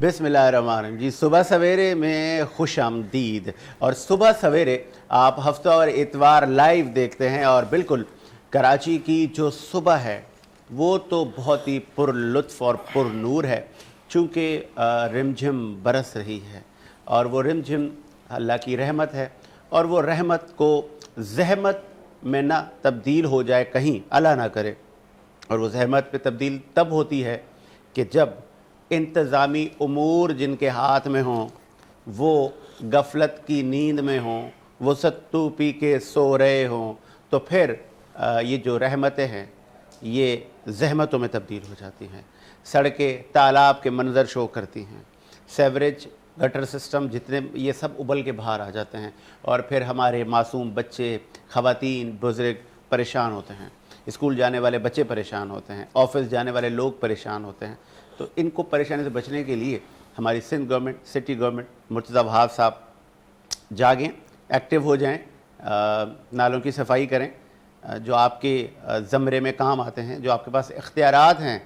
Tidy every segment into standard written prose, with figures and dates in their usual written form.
बिस्मिल्लाहिर्रहमानिर्रहीम जी। सुबह सवेरे में खुश आमदीद। और सुबह सवेरे आप हफ्ता और इतवार लाइव देखते हैं और बिल्कुल कराची की जो सुबह है वो तो बहुत ही पुरलुत्फ़ और पुरनूर है, चूँकि रिमझिम बरस रही है और वो रिमझिम अल्लाह की रहमत है और वो रहमत को ज़हमत में ना तब्दील हो जाए, कहीं अल्लाह ना करे। और वो ज़हमत पे तब्दील तब होती है कि जब इंतज़ामी उमूर जिनके हाथ में हों वो गफलत की नींद में हों, वो सत्तू पी के सो रहे हों, तो फिर ये जो रहमतें हैं ये ज़हमतों में तब्दील हो जाती हैं। सड़कें तालाब के मंजर शो करती हैं, सेवरेज गटर सिस्टम जितने ये सब उबल के बाहर आ जाते हैं और फिर हमारे मासूम बच्चे, ख़वातीन, बुज़ुर्ग परेशान होते हैं। स्कूल जाने वाले बच्चे परेशान होते हैं, ऑफिस जाने वाले लोग परेशान होते हैं। तो इनको परेशानी से बचने के लिए हमारी Sindh government, city government, Murtaza Wahab साहब जागें, एक्टिव हो जाएं, नालों की सफाई करें, जो आपके ज़मरे में काम आते हैं, जो आपके पास इख्तियारात हैं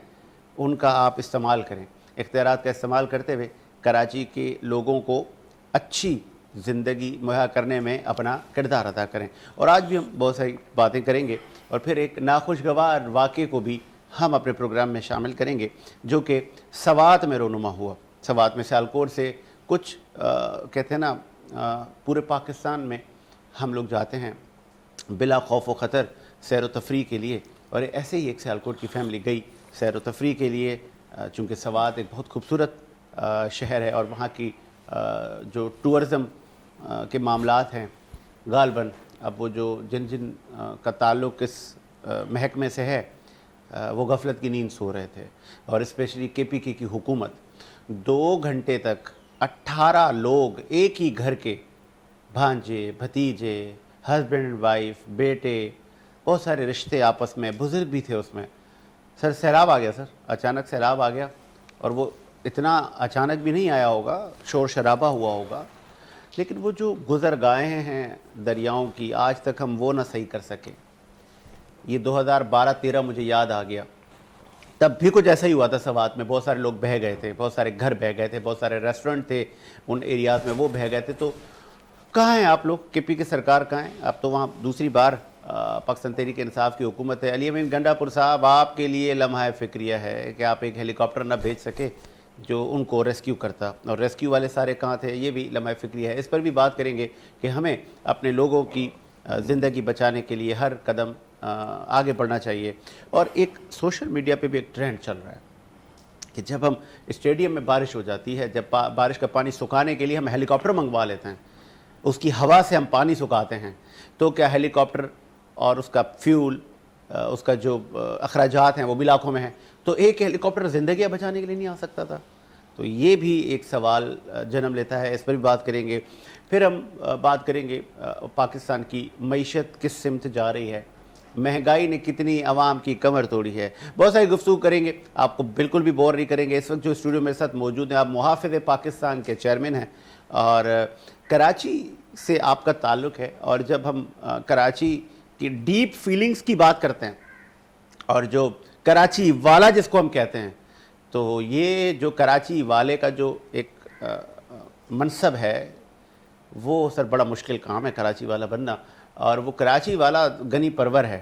उनका आप इस्तेमाल करें। इख्तियारात का इस्तेमाल करते हुए कराची के लोगों को अच्छी ज़िंदगी मुहैया करने में अपना किरदार अदा करें। और आज भी हम बहुत सारी बातें करेंगे और फिर एक नाखुशगवार वाक़े को भी हम अपने प्रोग्राम में शामिल करेंगे जो कि सवात में रोनुमा हुआ। सवात में सियालकोट से कुछ कहते हैं ना, पूरे पाकिस्तान में हम लोग जाते हैं बिला खौफ व ख़तर सैर व तफरी के लिए, और ऐसे ही एक सियालकोट की फैमिली गई सैर व तफरी के लिए, चूँकि सवात एक बहुत खूबसूरत शहर है और वहाँ की जो टूरिज़म के मामलात हैं गालबन, अब वो जो जिन जिन का ताल्लुक़ इस महकमे से है वो गफलत की नींद सो रहे थे। और स्पेशली KPK की हुकूमत 2 घंटे तक 18 लोग एक ही घर के, भांजे, भतीजे, हस्बैंड एंड वाइफ, बेटे, बहुत सारे रिश्ते आपस में, बुज़ुर्ग भी थे उसमें। सर सैलाब आ गया, सर अचानक सैलाब आ गया और वो इतना अचानक भी नहीं आया होगा, शोर शराबा हुआ होगा, लेकिन वो जो गुज़रगाहें हैं दरियाओं की आज तक हम वो ना सही कर सके। ये 2012-13 मुझे याद आ गया, तब भी कुछ ऐसा ही हुआ था सवात में। बहुत सारे लोग बह गए थे, बहुत सारे घर बह गए थे, बहुत सारे रेस्टोरेंट थे उन एरियाज़ में वो बह गए थे। तो कहाँ हैं आप लोग? KP की सरकार कहाँ है? अब तो वहाँ दूसरी बार पाकिस्तान तहरीक इंसाफ की हुकूमत है। अली अमीन गंडापुर साहब, आपके लिए लम्हा फ़िक्रिया है कि आप एक हेलीकॉप्टर ना भेज सके जो उनको रेस्क्यू करता, और रेस्क्यू वाले सारे कहाँ थे, ये भी लम्हा फ़िक्रिया है। इस पर भी बात करेंगे कि हमें अपने लोगों की ज़िंदगी बचाने के लिए हर कदम आगे बढ़ना चाहिए। और एक सोशल मीडिया पे भी एक ट्रेंड चल रहा है कि जब हम स्टेडियम में बारिश हो जाती है, जब बारिश का पानी सुखाने के लिए हम हेलीकॉप्टर मंगवा लेते हैं, उसकी हवा से हम पानी सुखाते हैं, तो क्या हेलीकॉप्टर और उसका फ्यूल, उसका जो अखराजात हैं वो भी लाखों में हैं, तो एक हेलीकॉप्टर ज़िंदगियाँ बचाने के लिए नहीं आ सकता था? तो ये भी एक सवाल जन्म लेता है, इस पर भी बात करेंगे। फिर हम बात करेंगे पाकिस्तान की मईशत किस सिमत जा रही है, महंगाई ने कितनी आवाम की कमर तोड़ी है, बहुत सारी गुफ्तगू करेंगे, आपको बिल्कुल भी बोर नहीं करेंगे। इस वक्त जो स्टूडियो मेरे साथ मौजूद हैं, आप मुहाफ़िज़ पाकिस्तान के चेयरमैन हैं और कराची से आपका ताल्लुक़ है। और जब हम कराची की डीप फीलिंग्स की बात करते हैं और जो कराची वाला जिसको हम कहते हैं, तो ये जो कराची वाले का जो एक मनसब है वो सर बड़ा मुश्किल काम है कराची वाला बनना। और वो कराची वाला गनी परवर है,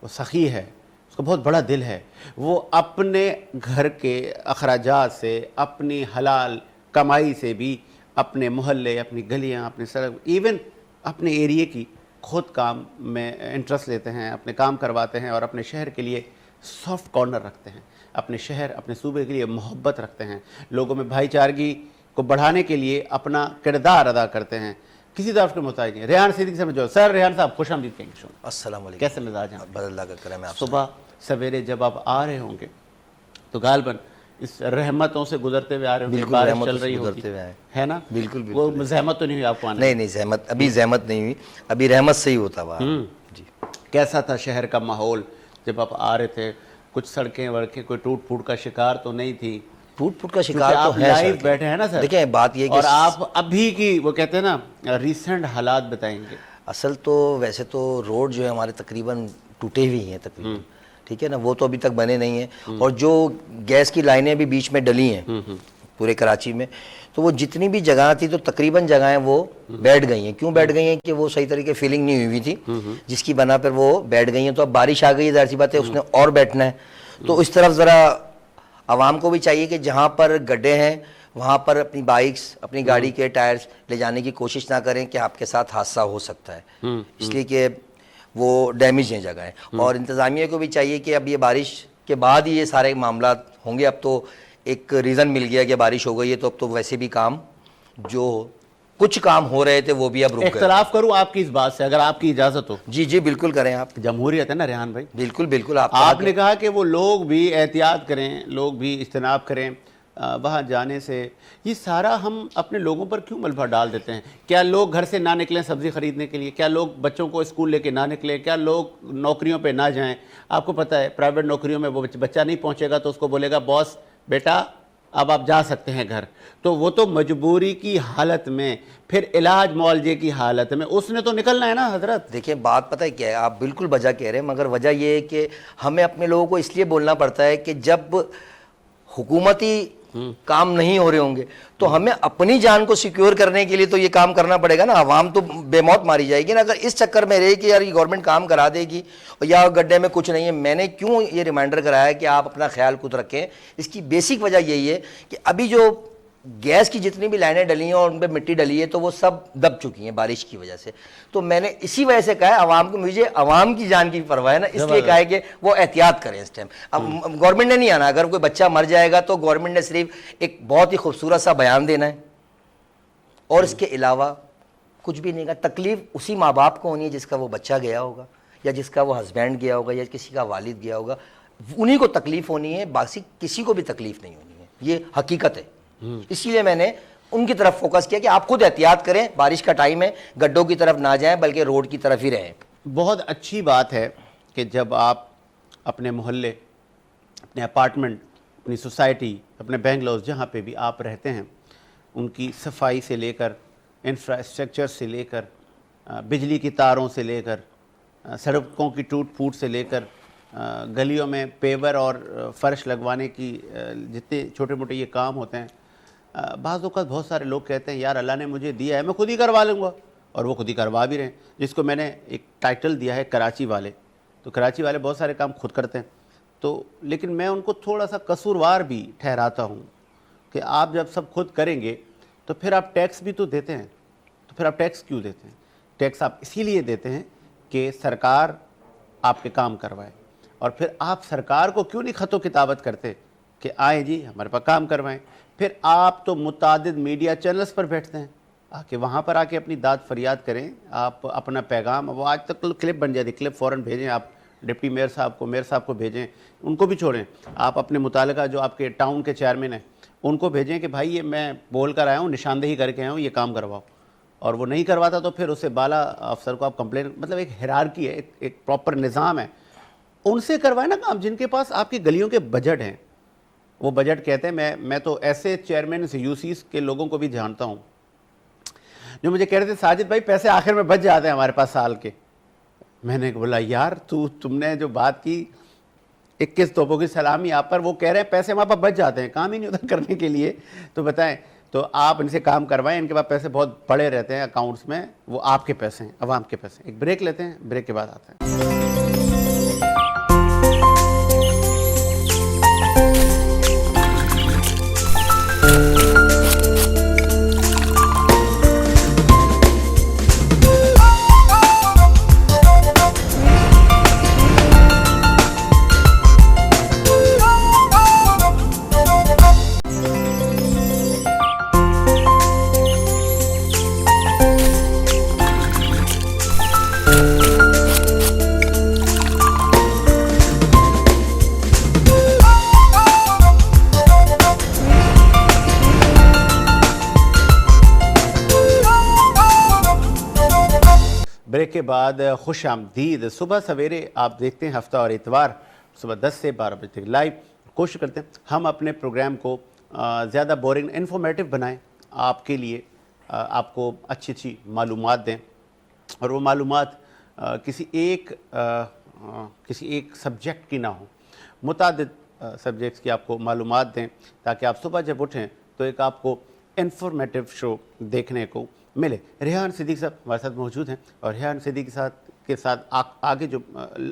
वो सखी है, उसका बहुत बड़ा दिल है, वो अपने घर के अखराजात से, अपनी हलाल कमाई से भी अपने मोहल्ले, अपनी गलियां, अपने सड़क, इवन अपने एरिए की खुद काम में इंटरेस्ट लेते हैं, अपने काम करवाते हैं और अपने शहर के लिए सॉफ्ट कॉर्नर रखते हैं, अपने शहर, अपने सूबे के लिए मोहब्बत रखते हैं, लोगों में भाईचारगी को बढ़ाने के लिए अपना किरदार अदा करते हैं, किसी तरफ के मोहताज नहीं। रेहान सिद्दीकी से जो सर, रेहान साहब खुश आमदीद कहेंगे शो। अस्सलाम वालेकुम। कैसे मिजाज हैं? बदल्ला का करम है आप। सुबह सवेरे जब आप आ रहे होंगे तो गालबन इस रहमतों से गुजरते हुए आ रहे होंगे, बारिश चल रही होगी, है ना? बिल्कुल बिल्कुल। वो जहमत तो नहीं हुई आपको आने? नहीं नहीं, जहमत अभी जहमत नहीं हुई, अभी रहमत से ही होता हुआ जी। कैसा था शहर का माहौल जब आप आ रहे थे? कुछ सड़कें वड़कें कोई टूट फूट का शिकार तो नहीं थी? टूट फूट का शिकार तो आप है लाइव बैठे हैं ना सर। देखिए बात ये और आप अभी की वो कहते हैं ना रीसेंट हालात बताएंगे। असल तो वैसे तो रोड जो है हमारे तकरीबन टूटे हुए हैं तकरीबन, ठीक है ना, वो तो अभी तक बने नहीं है। और जो गैस की लाइनें भी बीच में डली हैं पूरे कराची में। तो वो जितनी भी जगह थी तो तकरीबन जगहें वो बैठ गई हैं। क्यों बैठ गई हैं कि वो सही तरीके फीलिंग नहीं हुई थी, जिसकी बना पर वो बैठ गई हैं। तो अब बारिश आ गई है, जाहिर सी बात है उसने और बैठना है। तो इस तरफ ज़रा आवाम को भी चाहिए कि जहाँ पर गड्ढे हैं वहाँ पर अपनी बाइक्स, अपनी गाड़ी के टायर्स ले जाने की कोशिश ना करें कि आपके साथ हादसा हो सकता है, इसलिए कि वो डैमेज हैं जगहें। और इंतज़ामिया को भी चाहिए कि अब ये बारिश के बाद ही ये सारे मामला होंगे। अब तो एक रीज़न मिल गया कि बारिश हो गई है, तो अब तो वैसे भी काम जो कुछ काम हो रहे थे वो भी अब रुक गए। इख्तलाफ करूं आपकी इस बात से, अगर आपकी इजाज़त हो? जी जी बिल्कुल करें आप। जमहूरियत है ना रेहान भाई? बिल्कुल बिल्कुल। आपने कहा कि वो लोग भी एहतियात करें, लोग भी इज्तनाब करें वहाँ जाने से। ये सारा हम अपने लोगों पर क्यों मलबा डाल देते हैं? क्या लोग घर से ना निकलें सब्ज़ी ख़रीदने के लिए? क्या लोग बच्चों को स्कूल लेके ना निकलें? क्या लोग नौकरियों पे ना जाएं? आपको पता है प्राइवेट नौकरियों में वो बच्चा नहीं पहुंचेगा तो उसको बोलेगा बॉस बेटा अब आप जा सकते हैं घर। तो वो तो मजबूरी की हालत में, फिर इलाज मुआवजे की हालत में उसने तो निकलना है ना हजरत। देखिए बात पता है क्या है, आप बिल्कुल वजह कह रहे हैं, मगर वजह ये है कि हमें अपने लोगों को इसलिए बोलना पड़ता है कि जब हुकूमती काम नहीं हो रहे होंगे तो हमें अपनी जान को सिक्योर करने के लिए तो ये काम करना पड़ेगा ना। आवाम तो बेमौत मारी जाएगी ना अगर इस चक्कर में रहे कि यार ये गवर्नमेंट काम करा देगी और या गड्ढे में कुछ नहीं है। मैंने क्यों ये रिमाइंडर कराया कि आप अपना ख्याल खुद रखें, इसकी बेसिक वजह यही है कि अभी जो गैस की जितनी भी लाइनें डली हैं और उन पर मिट्टी डली है तो वो सब दब चुकी हैं बारिश की वजह से। तो मैंने इसी वजह से कहा है आवाम को, मुझे आवाम की जान की परवाह है ना, इसलिए कहा है कि वो एहतियात करें इस टाइम। अब गवर्नमेंट ने नहीं आना, अगर कोई बच्चा मर जाएगा तो गवर्नमेंट ने सिर्फ एक बहुत ही खूबसूरत सा बयान देना है और इसके अलावा कुछ भी नहीं का। तकलीफ उसी माँ बाप को होनी है जिसका वो बच्चा गया होगा या जिसका वो हस्बैंड गया होगा या किसी का वालिद गया होगा, उन्हीं को तकलीफ होनी है, बाकी किसी को भी तकलीफ नहीं होनी है। ये हकीकत है। इसीलिए मैंने उनकी तरफ फोकस किया कि आप खुद एहतियात करें, बारिश का टाइम है, गड्ढों की तरफ ना जाएं बल्कि रोड की तरफ ही रहें। बहुत अच्छी बात है कि जब आप अपने मोहल्ले, अपने अपार्टमेंट, अपनी सोसाइटी, अपने बेंगलोर जहाँ पे भी आप रहते हैं, उनकी सफाई से लेकर इंफ्रास्ट्रक्चर से लेकर बिजली की तारों से लेकर सड़कों की टूट फूट से लेकर गलियों में पेवर और फर्श लगवाने की जितने छोटे मोटे ये काम होते हैं, बाज़ औक़ात बहुत सारे लोग कहते हैं यार अल्लाह ने मुझे दिया है मैं खुद ही करवा लूँगा, और वो खुद ही करवा भी रहे हैं, जिसको मैंने एक टाइटल दिया है कराची वाले। तो कराची वाले बहुत सारे काम खुद करते हैं, तो लेकिन मैं उनको थोड़ा सा कसूरवार भी ठहराता हूँ कि आप जब सब खुद करेंगे तो फिर आप टैक्स भी तो देते हैं, तो फिर आप टैक्स क्यों देते हैं? टैक्स आप इसीलिए देते हैं कि सरकार आपके काम करवाए, और फिर आप सरकार को क्यों नहीं ख़तो किताबत करते कि आए जी हमारे पास काम करवाएं? फिर आप तो मुतादिद मीडिया चैनल्स पर बैठते हैं, आके वहाँ पर आके अपनी दाद फरियाद करें, आप अपना पैगाम, वो आज तक तो क्लिप बन जाती, क्लिप फ़ौरन भेजें, आप डिप्टी मेयर साहब को भेजें, उनको भी छोड़ें, आप अपने मुतालिका जो आपके टाउन के चेयरमैन हैं उनको भेजें कि भाई ये मैं बोल कर आया हूँ, निशानदेही करके आया हूँ, ये काम करवाओ। और वो नहीं करवाता तो फिर उससे बाला अफसर को आप कंप्लेन, मतलब एक हिरार्की है, एक प्रॉपर निज़ाम है, उनसे करवाए ना काम जिनके पास आपकी गलियों के बजट हैं। वो बजट कहते हैं, मैं तो ऐसे चेयरमैन यूसीस के लोगों को भी जानता हूँ जो मुझे कह रहे थे साजिद भाई पैसे आखिर में बच जाते हैं हमारे पास साल के। मैंने बोला यार तुमने जो बात की 21 तोपों की सलामी आप पर, वो कह रहे हैं पैसे हमारे पास बच जाते हैं, काम ही नहीं होता करने के लिए। तो बताएं, तो आप इनसे काम करवाएं, इनके पास पैसे बहुत पड़े रहते हैं अकाउंट्स में, वो आपके पैसे हैं, अवाम के पैसे। एक ब्रेक लेते हैं, ब्रेक के बाद आते हैं। ब्रेक के बाद खुश आमदीद। सुबह सवेरे आप देखते हैं हफ्ता और इतवार सुबह 10 से 12 बजे तक लाइव कोशिश करते हैं हम अपने प्रोग्राम को ज़्यादा बोरिंग इन्फॉर्मेटिव बनाएं, आपके लिए आपको अच्छी अच्छी मालूमात दें, और वो मालूमात किसी एक सब्जेक्ट की ना हो, मुतादिद सब्जेक्ट्स की आपको मालूमात दें, ताकि आप सुबह जब उठें तो एक आपको इंफॉर्मेटिव शो देखने को मिले। रेहान सिद्दीकी साहब हमारे साथ मौजूद हैं और रेहान सिद्दीकी के साथ आगे जो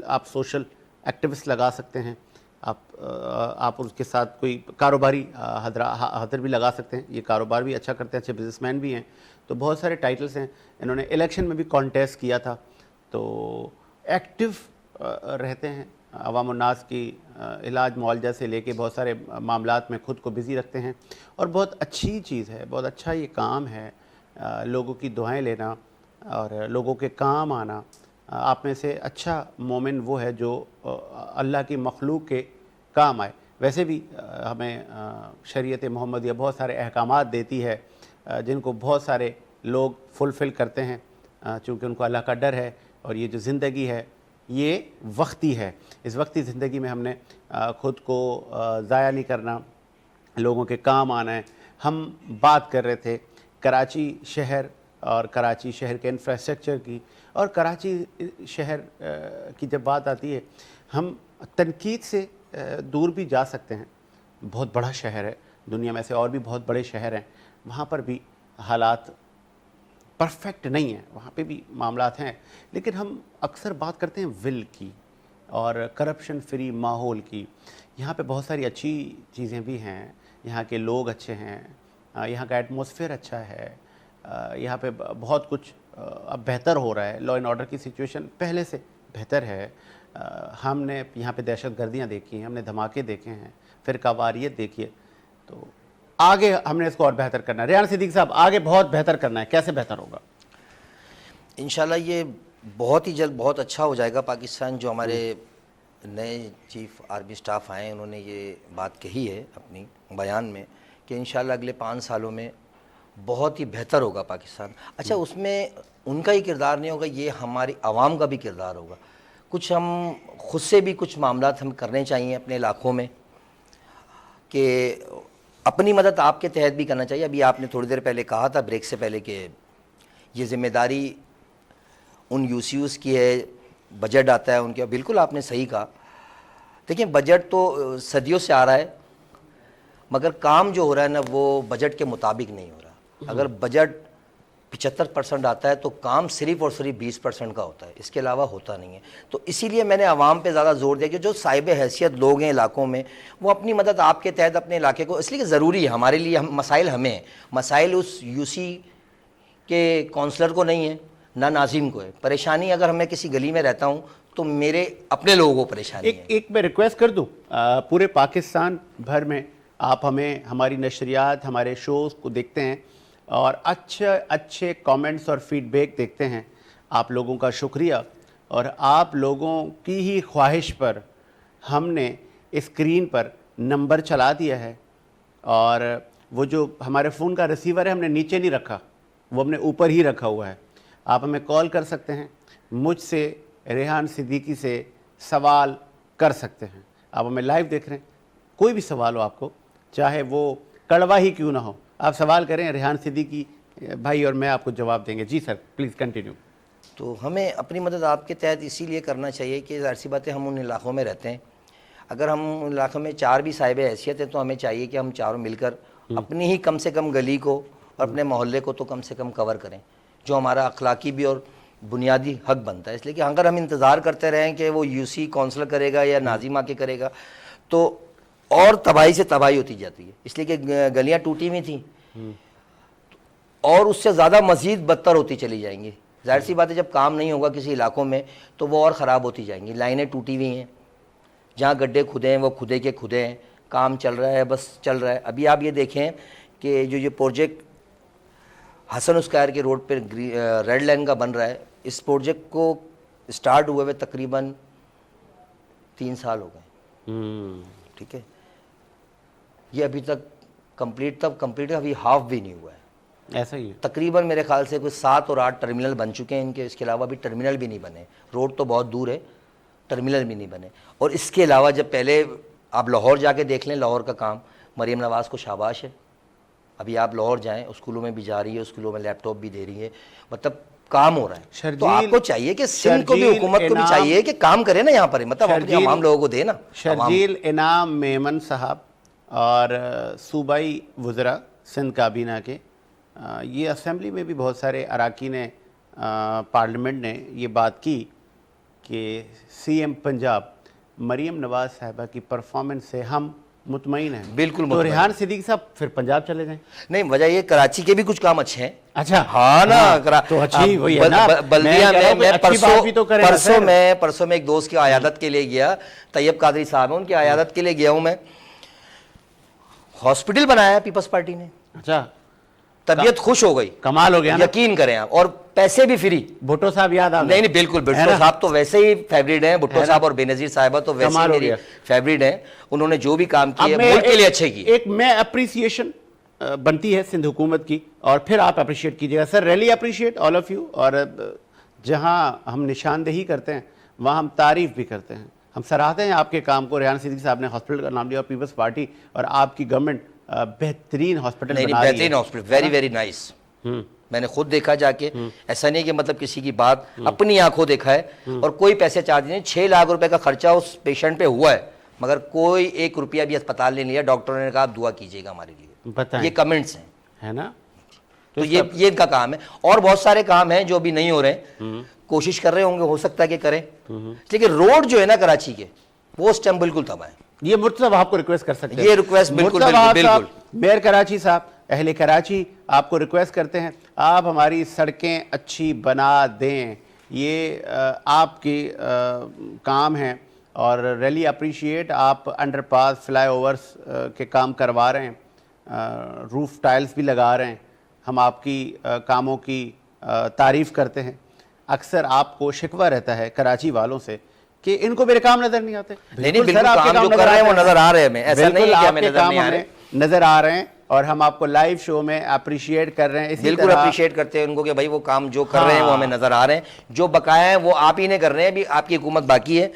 आप सोशल एक्टिविस्ट लगा सकते हैं, आप उसके साथ कोई कारोबारी हदर भी लगा सकते हैं। ये कारोबार भी अच्छा करते हैं, अच्छे बिजनेसमैन भी हैं, तो बहुत सारे टाइटल्स हैं। इन्होंने इलेक्शन में भी कॉन्टेस्ट किया था, तो एक्टिव रहते हैं। अवाम उन्नास की इलाज मुआवजा से लेके बहुत सारे मामलात में ख़ुद को बिज़ी रखते हैं और बहुत अच्छी चीज़ है, बहुत अच्छा ये काम है, लोगों की दुआएं लेना और लोगों के काम आना। आप में से अच्छा मोमिन वो है जो अल्लाह की मखलूक के काम आए। वैसे भी हमें शरीयत मोहम्मदिया बहुत सारे अहकामात देती है जिनको बहुत सारे लोग फुलफ़िल करते हैं, चूँकि उनको अल्लाह का डर है। और ये जो ज़िंदगी है ये वक्ती है, इस वक्ती ज़िंदगी में हमने ख़ुद को ज़ाया नहीं करना, लोगों के काम आना है। हम बात कर रहे थे कराची शहर और कराची शहर के इंफ्रास्ट्रक्चर की, और कराची शहर की जब बात आती है हम तनकीद से दूर भी जा सकते हैं। बहुत बड़ा शहर है, दुनिया में से और भी बहुत बड़े शहर हैं, वहाँ पर भी हालात परफेक्ट नहीं है, वहाँ पे भी मामलात हैं। लेकिन हम अक्सर बात करते हैं विल की और करप्शन फ्री माहौल की। यहाँ पे बहुत सारी अच्छी चीज़ें भी हैं, यहाँ के लोग अच्छे हैं, यहाँ का एटमॉस्फेयर अच्छा है, यहाँ पे बहुत कुछ अब बेहतर हो रहा है। लॉ एंड ऑर्डर की सिचुएशन पहले से बेहतर है। हमने यहाँ पे दहशत गर्दियाँ देखी हैं, हमने धमाके देखे हैं, फिर कवारियत देखी है, तो आगे हमने इसको और बेहतर करना है। रेहान सिद्दीकी साहब, आगे बहुत बेहतर करना है, कैसे बेहतर होगा? इंशाल्लाह ये बहुत ही जल्द बहुत अच्छा हो जाएगा। पाकिस्तान जो हमारे नए चीफ आर्मी स्टाफ आए हैं उन्होंने ये बात कही है अपनी बयान में कि इंशाल्लाह अगले 5 सालों में बहुत ही बेहतर होगा पाकिस्तान। अच्छा, उसमें उनका ही किरदार नहीं होगा, ये हमारी आवाम का भी किरदार होगा। कुछ हम खुद से भी कुछ मामलात हम करने चाहिए अपने इलाक़ों में कि अपनी मदद आपके तहत भी करना चाहिए। अभी आपने थोड़ी देर पहले कहा था ब्रेक से पहले कि ये ज़िम्मेदारी उन यूसीयूज़ की है, बजट आता है उनके। बिल्कुल आपने सही कहा। देखिए, बजट तो सदियों से आ रहा है, मगर काम जो हो रहा है ना वो बजट के मुताबिक नहीं हो रहा। अगर बजट 75% आता है तो काम सिर्फ और सिर्फ 20% का होता है, इसके अलावा होता नहीं है। तो इसीलिए मैंने आवाम पे ज़्यादा जोर दिया कि जो साहिब हैसियत लोग हैं इलाकों में, वो अपनी मदद आपके तहत अपने इलाके को, इसलिए ज़रूरी है हमारे लिए। हम मसाइल हमें हैं, मसाइल उस यूसी के काउंसलर को नहीं है ना नाजिम को है। परेशानी अगर मैं किसी गली में रहता हूँ तो मेरे अपने लोगों को परेशानी है। एक मैं रिक्वेस्ट कर दूँ, पूरे पाकिस्तान भर में आप हमें हमारी नशरियात, हमारे शोज़ को देखते हैं और अच्छे कमेंट्स और फीडबैक देखते हैं। आप लोगों का शुक्रिया, और आप लोगों की ही ख्वाहिश पर हमने स्क्रीन पर नंबर चला दिया है, और वो जो हमारे फ़ोन का रिसीवर है हमने नीचे नहीं रखा, वो हमने ऊपर ही रखा हुआ है। आप हमें कॉल कर सकते हैं, मुझसे, रेहान सिद्दीकी से सवाल कर सकते हैं। आप हमें लाइव देख रहे हैं, कोई भी सवाल हो आपको, चाहे वो कड़वा ही क्यों ना हो, आप सवाल करें, रेहान सिद्दीकी भाई और मैं आपको जवाब देंगे। जी सर, प्लीज़ कंटिन्यू। तो हमें अपनी मदद आपके तहत इसीलिए करना चाहिए कि ज़ाहिर सी बात है हम उन इलाक़ों में रहते हैं। अगर हम उन इलाक़ों में 4 भी साहिब हैसियत है तो हमें चाहिए कि हम चारों मिलकर अपनी ही कम से कम गली को और अपने मोहल्ले को तो कम से कम कवर करें, जो हमारा अखलाकी भी और बुनियादी हक बनता है। इसलिए कि अगर हम इंतज़ार करते रहें कि वो यूसी काउंसलर करेगा या नाजिम आके करेगा तो और तबाही से तबाही होती जाती है। इसलिए कि गलियां टूटी हुई थी और उससे ज़्यादा मज़ीद बदतर होती चली जाएंगी। जाहिर सी बात है जब काम नहीं होगा किसी इलाकों में तो वो और ख़राब होती जाएंगी। लाइनें टूटी हुई हैं, जहाँ गड्ढे खुदे हैं वो खुदे के खुदे हैं, काम चल रहा है, बस चल रहा है। अभी आप ये देखें कि जो ये प्रोजेक्ट हसन उस्कार के रोड पर रेड लाइन का बन रहा है, इस प्रोजेक्ट को स्टार्ट हुए हुए तकरीबन 3 साल हो गए। ठीक है, ये अभी तक कंप्लीट अभी हाफ भी नहीं हुआ है। ऐसा ही है। तकरीबन मेरे ख्याल से कुछ 7 और 8 टर्मिनल बन चुके हैं इनके। इसके अलावा अभी टर्मिनल भी नहीं बने। रोड तो बहुत दूर है, टर्मिनल भी नहीं बने। और इसके अलावा जब पहले आप लाहौर जाके देख लें, लाहौर का काम, मरीम नवाज़ को शाबाश है। अभी आप लाहौर जाएं, स्कूलों में भी जा रही है, स्कूलों में लैपटॉप भी दे रही है, मतलब काम हो रहा है। तो आपको चाहिए कि सिंध को भी, हुकूमत को भी चाहिए कि काम करे ना यहाँ पर, मतलब अपने आम लोगों को दे ना। शर्जील इनाम मेमन साहब और सूबाई वज़रा सिंध काबीना के, ये असेंबली में भी बहुत सारे अरकान ने पार्लियामेंट ने ये बात की कि सीएम पंजाब मरीम नवाज साहिबा की परफॉर्मेंस से हम मुतमईन हैं। बिल्कुल तो मुतमईन। रेहान सिद्दीकी साहब फिर पंजाब चले जाएं। नहीं, वजह ये कराची के भी कुछ काम अच्छे हैं। अच्छा, हाँ ना, तो अच्छी वही है ना, बल्दिया मैं कह रहा में हूं मैं अच्छी बात भी तो करें ना परसों में एक दोस्त की आयादत के लिए गया, तैयब कादरी साहब है, उनकी आयादत के लिए गया हूं मैं। हॉस्पिटल बनाया है पीपल्स पार्टी ने, अच्छा, तबीयत खुश हो गई, कमाल हो गया ना। यकीन करें आप, और पैसे भी फ्री। भुट्टो साहब याद आ गए? नहीं, बिल्कुल, भुट्टो साहब तो वैसे ही फेवरेट हैं, भुट्टो साहब और बेनजीर साहिबा तो वैसे ही मेरी फेवरेट हैं। उन्होंने जो भी काम किए मुल्क के लिए अच्छे किए। एक मैं अप्रिसिएशन बनती है सिंध हुकूमत की, और फिर आप अप्रिशिएट कीजिएगा। Sir, really appreciate all of you. और जहां हम निशानदेही करते हैं वहां हम तारीफ भी करते हैं, हम सराहते हैं आपके काम को। रेहान सिद्दीकी साहब ने हॉस्पिटल का नाम लिया, और पीपल्स पार्टी और आपकी गवर्नमेंट बेहतरीन हॉस्पिटल बना रही है। बेहतरीन हॉस्पिटल, वेरी वेरी नाइस। मैंने खुद देखा जाके, ऐसा नहीं कि मतलब किसी की बात, अपनी आंखों देखा है, और कोई पैसे चार्ज नहीं। 6 लाख रुपए का खर्चा उस पेशेंट पे हुआ है, मगर कोई 1 रुपया भी अस्पताल ने लिया। डॉक्टरों ने कहा आप दुआ कीजिएगा हमारे लिए। बताएं, ये कमेंट्स हैं, है ना। तो ये इनका काम है। और बहुत सारे काम हैं जो अभी नहीं हो रहे, कोशिश कर रहे होंगे, हो सकता है कि करें। लेकिन रोड जो है ना कराची के, वो उस टाइम बिल्कुल तबाह है। ये मुर्तज़ा आपको रिक्वेस्ट कर सकते हैं, ये रिक्वेस्ट बिल्कुल बिल्कुल। मेयर कराची साहब, अहले कराची आपको रिक्वेस्ट करते हैं, आप हमारी सड़कें अच्छी बना दें। ये आपकी काम है, और रियली अप्रिशिएट आप अंडरपास, फ्लाईओवर्स के काम करवा रहे हैं, रूफ टाइल्स भी लगा रहे हैं। हम आपकी कामों की तारीफ़ करते हैं। अक्सर आपको शिकवा रहता है कराची वालों से कि इनको मेरे काम नजर नहीं आते। नहीं, बिल्कुल काम जो कर रहे हैं वो नजर आ रहे हैं हमें, ऐसा नहीं है कि हमें नजर नहीं आ रहे, नजर आ रहे हैं। और हम आपको लाइव शो में अप्रिशिएट कर रहे हैं। इसी बिल्कुल अप्रिशिएट करते हैं उनको कि भाई वो काम जो कर रहे हैं वो हमें नजर आ रहे हैं। जो बकाया है वो आप ही ने कर रहे हैं, अभी आपकी हुकूमत बाकी है।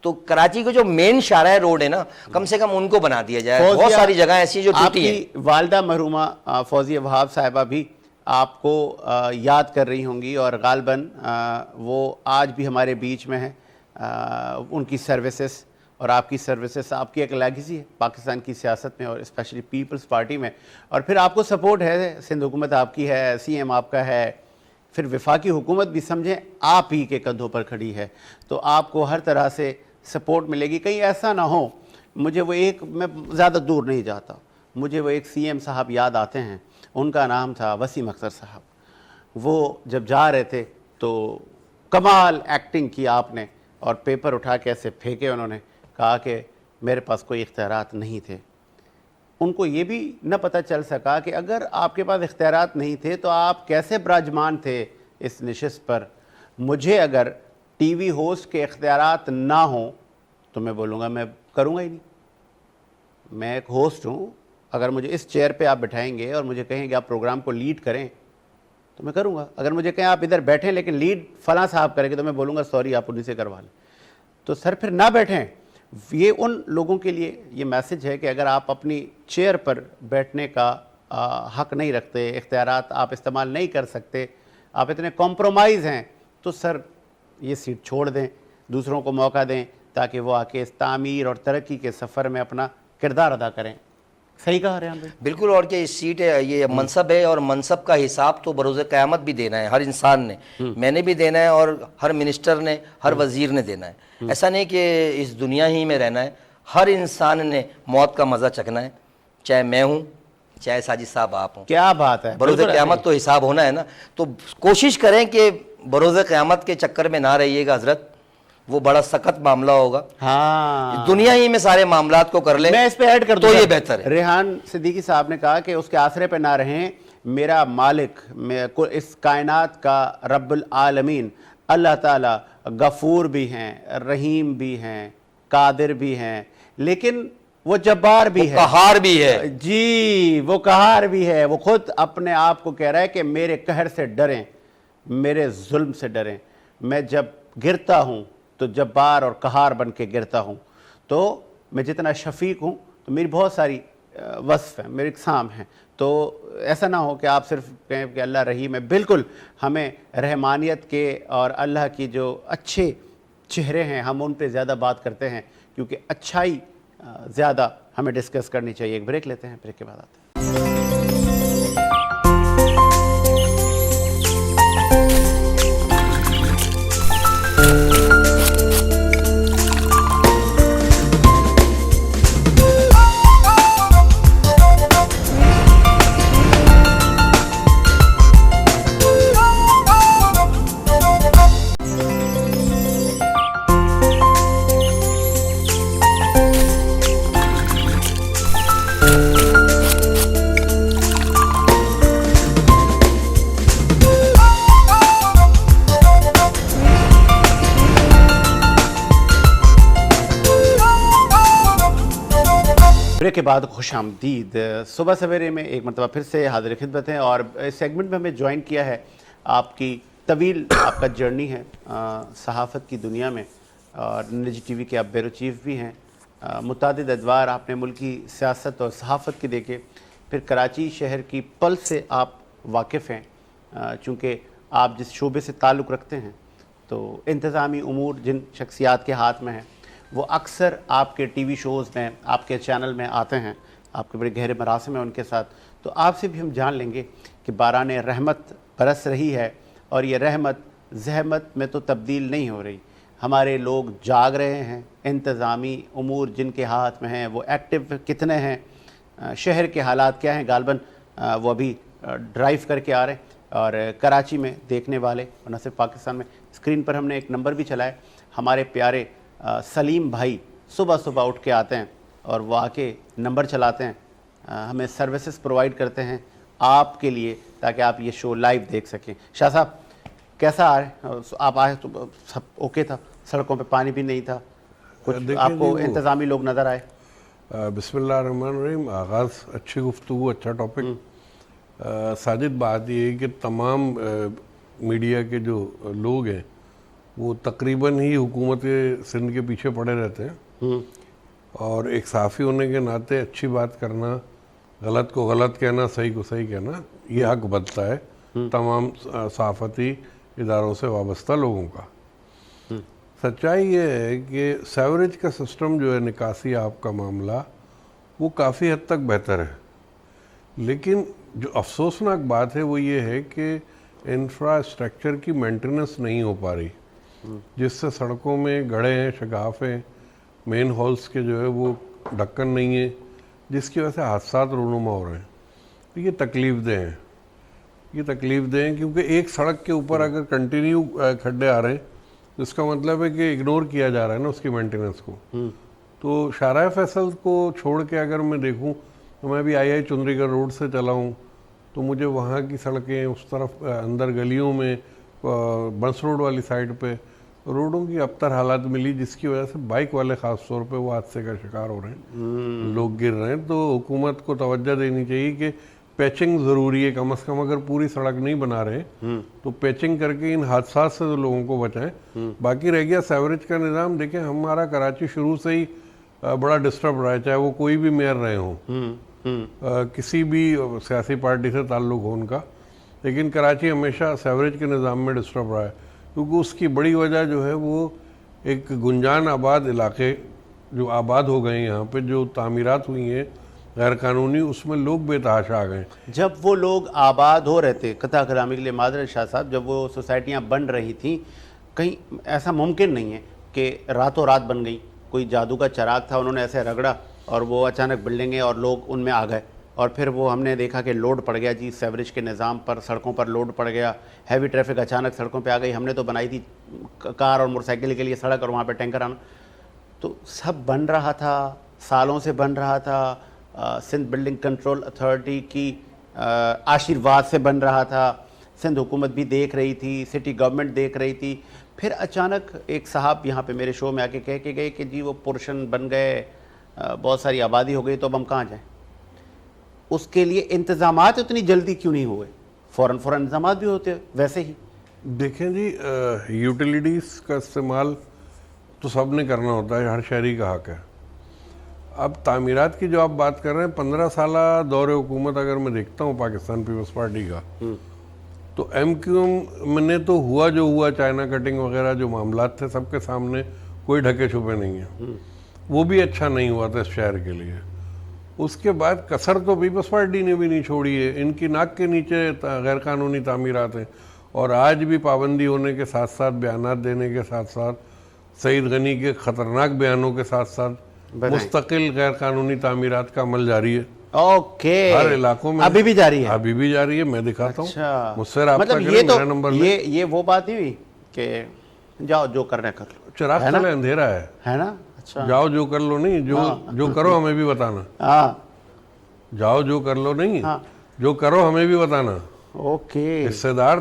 तो कराची को जो मेन शाहराह रोड है ना, कम से कम उनको बना दिया जाए। बहुत सारी जगह ऐसी जो टूटी है। वालदा मरहुमा फौजिया वहाब साहिबा भी आपको याद कर रही होंगी, और गालबन वो आज भी हमारे बीच में है। उनकी सर्विसेज और आपकी सर्विसेज, आपकी एक लेगेसी है पाकिस्तान की सियासत में, और स्पेशली पीपल्स पार्टी में। और फिर आपको सपोर्ट है, सिंध हुकूमत आपकी है, सीएम आपका है, फिर वफाकी हुकूमत भी समझें आप ही के कंधों पर खड़ी है। तो आपको हर तरह से सपोर्ट मिलेगी। कहीं ऐसा ना हो, मुझे वो एक, मैं ज़्यादा दूर नहीं जाता, मुझे वो एक सीएम साहब याद आते हैं, उनका नाम था वसीम अख्तर साहब। वो जब जा रहे थे तो कमाल एक्टिंग की आपने, और पेपर उठा के ऐसे फेंके उन्होंने, कहा कि मेरे पास कोई इख्तियारात नहीं थे। उनको ये भी न पता चल सका कि अगर आपके पास इख्तियारात नहीं थे तो आप कैसे विराजमान थे इस नशिस्त पर। मुझे अगर टीवी होस्ट के इख्तियारात ना हों तो मैं बोलूँगा मैं करूँगा ही नहीं। मैं एक होस्ट हूँ, अगर मुझे इस चेयर पे आप बिठाएंगे और मुझे कहेंगे आप प्रोग्राम को लीड करें तो मैं करूँगा। अगर मुझे कहें आप इधर बैठें लेकिन लीड फलां साहब करेंगे तो मैं बोलूँगा सॉरी आप उन्हीं से करवा लें। तो सर फिर ना बैठें। ये उन लोगों के लिए ये मैसेज है कि अगर आप अपनी चेयर पर बैठने का हक नहीं रखते, इख्तियारात आप इस्तेमाल नहीं कर सकते, आप इतने कॉम्प्रोमाइज़ हैं, तो सर ये सीट छोड़ दें, दूसरों को मौका दें ताकि वो आके इस तामीर और तरक्की के सफ़र में अपना किरदार अदा करें। सही कहा रेहान भाई? बिल्कुल। और क्या सीट है, ये मनसब है, और मनसब का हिसाब तो बरोज़ क़यामत भी देना है हर इंसान ने। मैंने भी देना है, और हर मिनिस्टर ने, हर वज़ीर ने देना है। ऐसा नहीं कि इस दुनिया ही में रहना है, हर इंसान ने मौत का मज़ा चखना है, चाहे मैं हूँ, चाहे साजिद साहब आप हों। क्या बात है, बरोज़ क़यामत तो हिसाब होना है ना। तो कोशिश करें कि बरोज़ क़यामत के चक्कर में ना रहिएगा हज़रत, वो बड़ा सख्त मामला होगा। हाँ, दुनिया ही में सारे मामलात को कर ले। मैं इस पे ऐड कर दूं तो ये बेहतर है। रेहान सिद्दीकी साहब ने कहा कि उसके आसरे पे ना रहें, मेरा मालिक, इस कायनात का रब्बुल आलमीन अल्लाह ताला गफूर भी हैं, रहीम भी हैं, कादिर भी हैं, लेकिन वो जब्बार भी है, कहार भी है। जी, वो कहार भी है। वो खुद अपने आप को कह रहा है कि मेरे कहर से डरें, मेरे जुल्म से डरें। मैं जब गिरता हूँ तो जब्बार और कहार बन के गिरता हूँ। तो मैं जितना शफीक हूँ तो मेरी बहुत सारी वस्फ हैं, मेरे इक़साम हैं। तो ऐसा ना हो कि आप सिर्फ कहें कि अल्लाह रहीम है। बिल्कुल, हमें रहमानियत के और अल्लाह की जो अच्छे चेहरे हैं हम उन पे ज़्यादा बात करते हैं, क्योंकि अच्छाई ज़्यादा हमें डिस्कस करनी चाहिए। एक ब्रेक लेते हैं, ब्रेक के बाद आते हैं। ब्रेक के बाद खुश आमदीद। सुबह सवेरे में एक मरतबा फिर से हाजिर खिदमत हैं और इस सेगमेंट में हमें ज्वाइन किया है आपकी तवील आपका जर्नी है सहाफ़त की दुनिया में और निजी टीवी के आप ब्यूरो चीफ भी हैं। मुतादिद अदवार आपने मुल्की सियासत और सहाफ़त की देखे, फिर कराची शहर की पल से आप वाकिफ़ हैं। चूँकि आप जिस शोबे से ताल्लुक़ रखते हैं तो इंतज़ामी उमूर जिन शख्सियात के हाथ में हैं वो अक्सर आपके टीवी शोज़ में, आपके चैनल में आते हैं, आपके बड़े गहरे मरासिम हैं उनके साथ। तो आपसे भी हम जान लेंगे कि बारान रहमत बरस रही है और ये रहमत जहमत में तो तब्दील नहीं हो रही। हमारे लोग जाग रहे हैं, इंतज़ामी उमूर जिनके हाथ में हैं वो एक्टिव कितने हैं, शहर के हालात क्या हैं, गालबन वो अभी ड्राइव करके आ रहे हैं। और कराची में देखने वाले और न सिर्फ पाकिस्तान में, स्क्रीन पर हमने एक नंबर भी चलाया, हमारे प्यारे सलीम भाई सुबह सुबह उठ के आते हैं और वो आके नंबर चलाते हैं, हमें सर्विसेज प्रोवाइड करते हैं आपके लिए ताकि आप ये शो लाइव देख सकें। शाह साहब कैसा आ रहे आप आए तो सब ओके था, सड़कों पे पानी भी नहीं था, कुछ आपको इंतज़ामी लोग नज़र आए? बिस्मिल्लाहिर्रहमानिर्रहीम। आगाज़ अच्छी गुफ्तगू, अच्छा टॉपिक। साजिद, बात ये है कि तमाम मीडिया के जो लोग हैं वो तकरीबन ही हुकूमत सिंध के पीछे पड़े रहते हैं और एक साफ़ी होने के नाते अच्छी बात करना, गलत को गलत कहना, सही को सही कहना, ये हक बनता है तमाम सहाफ़ती इदारों से वाबस्ता लोगों का। सच्चाई ये है कि सेवरेज का सिस्टम जो है, निकासी आपका मामला, वो काफ़ी हद तक बेहतर है, लेकिन जो अफसोसनाक बात है वो ये है कि इंफ्रास्ट्रक्चर की मेंटेनेंस नहीं हो पा रही, जिससे सड़कों में गड्ढे हैं, शगाफ़ें, मेन हॉल्स के जो है वो ढक्कन नहीं है, जिसकी वजह से हादसा रूनुमा हो रहे हैं। तो ये तकलीफ़देह हैं, ये तकलीफ़देह हैं, क्योंकि एक सड़क के ऊपर अगर कंटिन्यू खड्डे आ रहे हैं तो इसका मतलब है कि इग्नोर किया जा रहा है ना उसकी मेंटेनेंस को। तो शाहराह फैसल को छोड़ के अगर मैं देखूं तो मैं भी आई चुंदरीगढ़ रोड से चला हूँ तो मुझे वहाँ की सड़कें, उस तरफ अंदर गलियों में, बंस रोड वाली साइड पे रोडों की अबतर हालात मिली, जिसकी वजह से बाइक वाले ख़ास तौर पे वो हादसे का शिकार हो रहे हैं, लोग गिर रहे हैं। तो हुकूमत को तवज्जो देनी चाहिए कि पैचिंग ज़रूरी है, कम से कम अगर पूरी सड़क नहीं बना रहे तो पैचिंग करके इन हादसा से तो लोगों को बचाएं। बाकी रह गया सेवरेज का निज़ाम, देखें हमारा कराची शुरू से ही बड़ा डिस्टर्ब रहा है, चाहे वो कोई भी मेयर रहे हों, किसी भी सियासी पार्टी से ताल्लुक़ हो उनका, लेकिन कराची हमेशा सेवरेज के निज़ाम में डिस्टर्ब रहा है, क्योंकि उसकी बड़ी वजह जो है वो एक गुंजान आबाद इलाके जो आबाद हो गए यहाँ पे, जो तामीरात हुई हैं गैर कानूनी, उसमें लोग बेतहाशा आ गए। जब वो लोग आबाद हो रहे थे, कथा कलामी के लिए मादर शाह साहब, जब वो सोसाइटियाँ बन रही थी, कहीं ऐसा मुमकिन नहीं है कि रातों रात बन गई, कोई जादू का चिराग था, उन्होंने ऐसे रगड़ा और वो अचानक बिल्डिंगें और लोग उनमें आ गए और फिर वो हमने देखा कि लोड पड़ गया जी, सेवरेज के निज़ाम पर, सड़कों पर लोड पड़ गया, हैवी ट्रैफिक अचानक सड़कों पे आ गई। हमने तो बनाई थी कार और मोटरसाइकिल के लिए सड़क और वहाँ पे टैंकर आना, तो सब बन रहा था, सालों से बन रहा था, सिंध बिल्डिंग कंट्रोल अथॉरिटी की आशीर्वाद से बन रहा था, सिंध हुकूमत भी देख रही थी, सिटी गवर्नमेंट देख रही थी। फिर अचानक एक साहब यहाँ पे मेरे शो में आके कह के गए कि जी वो पोर्शन बन गए, बहुत सारी आबादी हो गई, तो अब हम कहाँ जाएँ? उसके लिए इंतज़ामात उतनी जल्दी क्यों नहीं हुए? फ़ौरन इंतज़ामात भी होते वैसे ही। देखें जी, यूटिलिटीज़ का इस्तेमाल तो सब ने करना होता है, हर शहरी का हक है। अब तामीरात की जो आप बात कर रहे हैं, 15 साल दौरे हुकूमत अगर मैं देखता हूँ पाकिस्तान पीपल्स पार्टी का, तो MQM ने तो हुआ जो हुआ, चाइना कटिंग वगैरह जो मामलात थे सबके सामने, कोई ढके छुपे नहीं है, वो भी अच्छा नहीं हुआ था इस शहर के लिए। उसके बाद कसर तो पीपल्स पार्टी ने भी नहीं छोड़ी है, इनकी नाक के नीचे गैर कानूनी तामीरात हैं और आज भी पाबंदी होने के साथ साथ, बयानात देने के साथ साथ, सईद गनी के ख़तरनाक बयानों के साथ साथ मुस्तकिल गैर कानूनी तामीरात का अमल जारी है। ओके, हर इलाकों में अभी भी जारी है? अभी भी जारी है, मैं दिखाता हूँ। अच्छा, मुझसे राब्ता मतलब करें, ये तो मेरा नंबर ये वो बात नहीं हुई कि जाओ जो करना कर लो, चिराग तले अंधेरा है ना? अच्छा, जाओ जो कर लो नहीं, जो करो हमें भी बताना। हाँ, जाओ जो कर लो नहीं, जो करो हमें भी बताना। ओके, हिस्सेदार,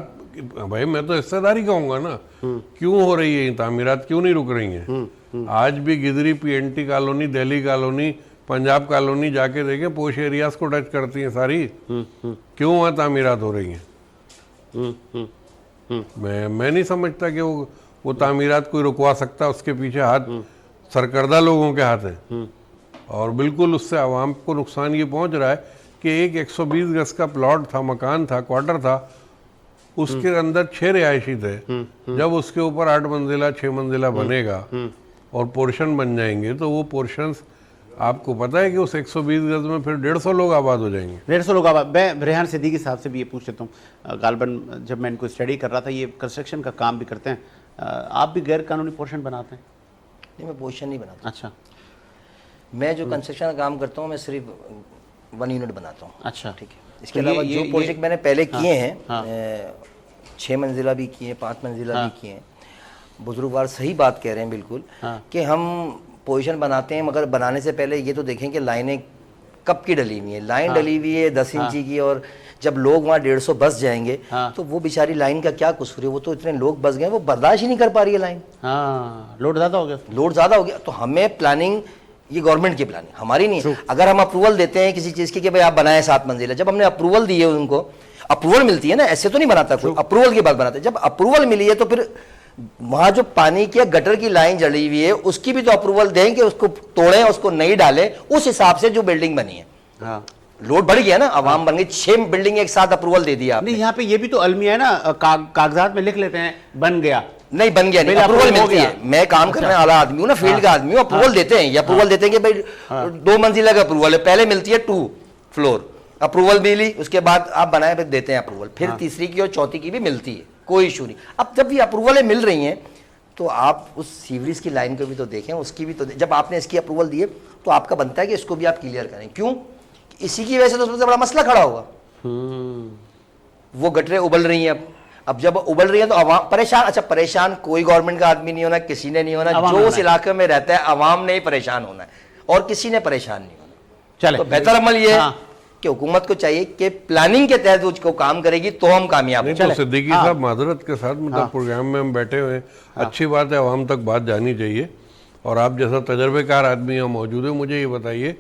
भाई मैं तो हिस्सेदारी कहूँगा ना, क्यों हो रही है तामीरात, क्यों नहीं रुक रही हैं? आज भी गिदरी PNT colony, Delhi colony Punjab colony जाके देखें, पोश एरियाज को टच करती हैं सारी। क्यों वहाँ तामीरात हो रही हैं? मैं नहीं समझता कि वो तामीरात कोई रुकवा सकता, उसके पीछे हाथ सरकर्दा लोगों के हाथ हैं। और बिल्कुल उससे आवाम को नुकसान ये पहुंच रहा है कि एक 120 गज का प्लॉट था, मकान था, क्वार्टर था, उसके अंदर 6 रिहायशी थे। जब उसके ऊपर 8 मंजिला 6 मंजिला बनेगा और पोर्शन बन जाएंगे तो वो पोर्शंस आपको पता है कि उस 120 गज में फिर 150 लोग आबाद हो जाएंगे। 150 लोग आबाद। मैं रेहान सिद्दीकी साहब से भी ये पूछ लेता हूँ, गालबन जब मैं इनको स्टडी कर रहा था, ये कंस्ट्रक्शन का काम भी करते हैं, आप भी गैर कानूनी पोर्शन बनाते हैं? नहीं, मैं पोर्शन नहीं बनाता। अच्छा। मैं जो कंस्ट्रक्शन का काम करता हूँ, मैं सिर्फ 1 यूनिट बनाता हूँ। अच्छा, ठीक है। इसके तो अलावा जो प्रोजेक्ट मैंने पहले किए हैं, हाँ। 6 मंजिला भी किए, 5 मंजिला भी किए हैं। बुजुर्गवार सही बात कह रहे हैं बिल्कुल, कि हम पोजीशन बनाते हैं, मगर बनाने से पहले ये तो देखें कि लाइनें कब की डली हुई है। लाइन डली हुई है 10 इंची की, और जब लोग वहाँ 150 बस जाएंगे तो वो बेचारी लाइन का क्या कसूर है? वो तो इतने लोग बस गए, वो बर्दाश्त ही नहीं कर पा रही है लाइन। हाँ, लोड ज़्यादा हो गया। लोड ज़्यादा हो गया। तो हमें प्लानिंग, ये गवर्नमेंट की प्लानिंग हमारी नहीं है। अगर हम अप्रूवल देते हैं किसी चीज़ की कि भाई आप बनाए 7 मंजिला, जब हमने अप्रूवल दी है, उनको अप्रूवल मिलती है ना, ऐसे तो नहीं बनाता कोई, अप्रूवल के बाद बनाते हैं। जब अप्रूवल मिली है तो फिर वहां जो पानी की गटर की लाइन जड़ी हुई है उसकी भी तो अप्रूवल दें कि उसको तोड़ें, उसको नहीं डालें, उस हिसाब से जो बिल्डिंग बनी है। हाँ, लोड बढ़ गया ना, आवाम बन गई, 6 बिल्डिंग एक साथ अप्रूवल दे दिया आपने। नहीं, यहाँ पे ये भी तो अलमिया है ना, कागजात में लिख लेते हैं बन गया, नहीं बन गया, नहीं, अप्रूवल मिलती है। मैं काम करने वाला आदमी हूँ ना, फील्ड का आदमी हूँ, अप्रूवल देते हैं। ये अप्रूवल देते हैं कि भाई 2 मंजिला का अप्रूवल है, पहले मिलती है 2 फ्लोर, अप्रूवल मिली, उसके बाद आप बनाए, फिर देते हैं अप्रूवल, फिर तीसरी की और चौथी की भी मिलती है, कोई इशू नहीं। अब जब ये अप्रूवल मिल रही हैं तो आप उस सीवरेज की लाइन को भी तो देखें, उसकी भी तो जब आपने इसकी अप्रूवल दिए तो आपका बनता है कि इसको भी आप क्लियर करें। क्यों? इसी की वजह से तो सबसे बड़ा मसला खड़ा होगा। वो गटरें उबल रही हैं, अब जब उबल रही है तो अवाम परेशान। अच्छा, परेशान कोई गवर्नमेंट का आदमी नहीं होना, किसी ने नहीं होना, जो उस इलाके में रहता है अवाम ने ही परेशान होना है, और किसी ने परेशान नहीं होना। चले तो बेहतर अमल ये है कि हुकूमत को चाहिए कि प्लानिंग के तहत उसको काम करेगी तो हम कामयाब नहीं। तो सिद्दीकी साहब, माजरत के साथ, मतलब प्रोग्राम में हम बैठे हुए हैं, अच्छी बात है, आवाम तक बात जानी चाहिए। और आप जैसा तजर्बेकार आदमी यहाँ मौजूद है, मुझे ये बताइए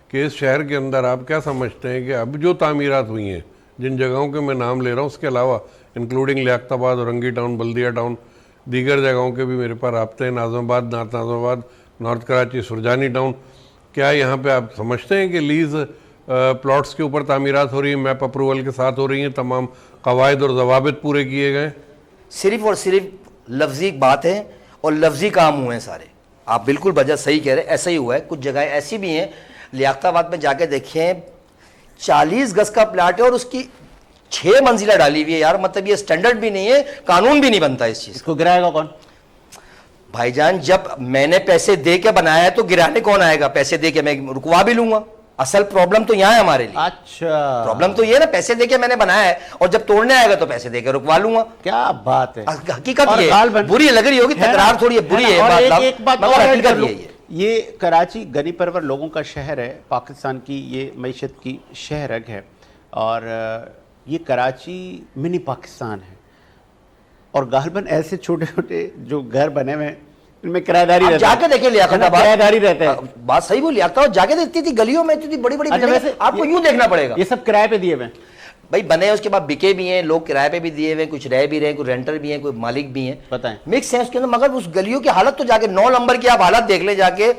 कि इस शहर के अंदर आप क्या समझते हैं कि अब जो तामीरात हुई हैं, जिन जगहों के मैं नाम ले रहा हूँ, उसके अलावा इंक्लूडिंग लियाकताबाद, औरंगी टाउन, बल्दिया टाउन, दीगर जगहों के भी मेरे पास राब्ते हैं, नाज़िमाबाद, नाज़िमाबाद, नॉर्थ कराची, सुरजानी टाउन, क्या यहाँ पे आप समझते हैं कि लीज प्लॉट्स के ऊपर तामीरात हो रही है, मैप अप्रूवल के साथ हो रही हैं, तमाम कवायद और जवाबित पूरे किए गए? सिर्फ और सिर्फ लफ्जी बात है और लफ्जी काम हुए हैं सारे। आप बिल्कुल वजह सही कह रहे हैं, ऐसा ही हुआ है। कुछ जगह ऐसी भी हैं, लियाकताबाद में जाके देखें, 40 गज का प्लाट है और उसकी 6 मंजिला डाली हुई है। यार मतलब ये स्टैंडर्ड भी नहीं है, कानून भी नहीं बनता इस चीज। इसको गिराएगा कौन? भाईजान, जब मैंने पैसे दे के बनाया है तो गिराने कौन आएगा? पैसे दे के मैं रुकवा भी लूंगा। असल प्रॉब्लम तो यहाँ है हमारे लिए। अच्छा, प्रॉब्लम तो ये है ना, पैसे देके मैंने बनाया है और जब तोड़ने आएगा तो पैसे देके रुकवा लूंगा। क्या बात है। हकीकत ये है, बुरी लग रही होगी, तकरार थोड़ी है, बुरी है बात। एक बात और हकीकत ये है, ये कराची गनी परवर लोगों का शहर है, पाकिस्तान की ये मईशत की शहरग है, और ये कराची मिनी पाकिस्तान है। और गालबन ऐसे छोटे छोटे जो घर बने हुए हैं, इनमें किराएदारी रहती है। जाके देखे लियाकताबाद, किराएदारी रहते हैं। बात सही बोली, लियाकताबाद जाके देखती थी, गलियों में इतनी बड़ी बड़ी। अच्छा, वैसे आपको यूं देखना पड़ेगा, ये सब किराए पे दिए हुए हैं भाई, बने उसके बाद बिके भी हैं, लोग किराए पे भी दिए हुए हैं, कुछ रह भी रहे हैं, कुछ रेंटर भी हैं, कोई मालिक भी हैं, बताएं, मिक्स है उसके अंदर। मगर उस गलियों की हालत तो जाके 9 नंबर की आप हालत देख ले जाके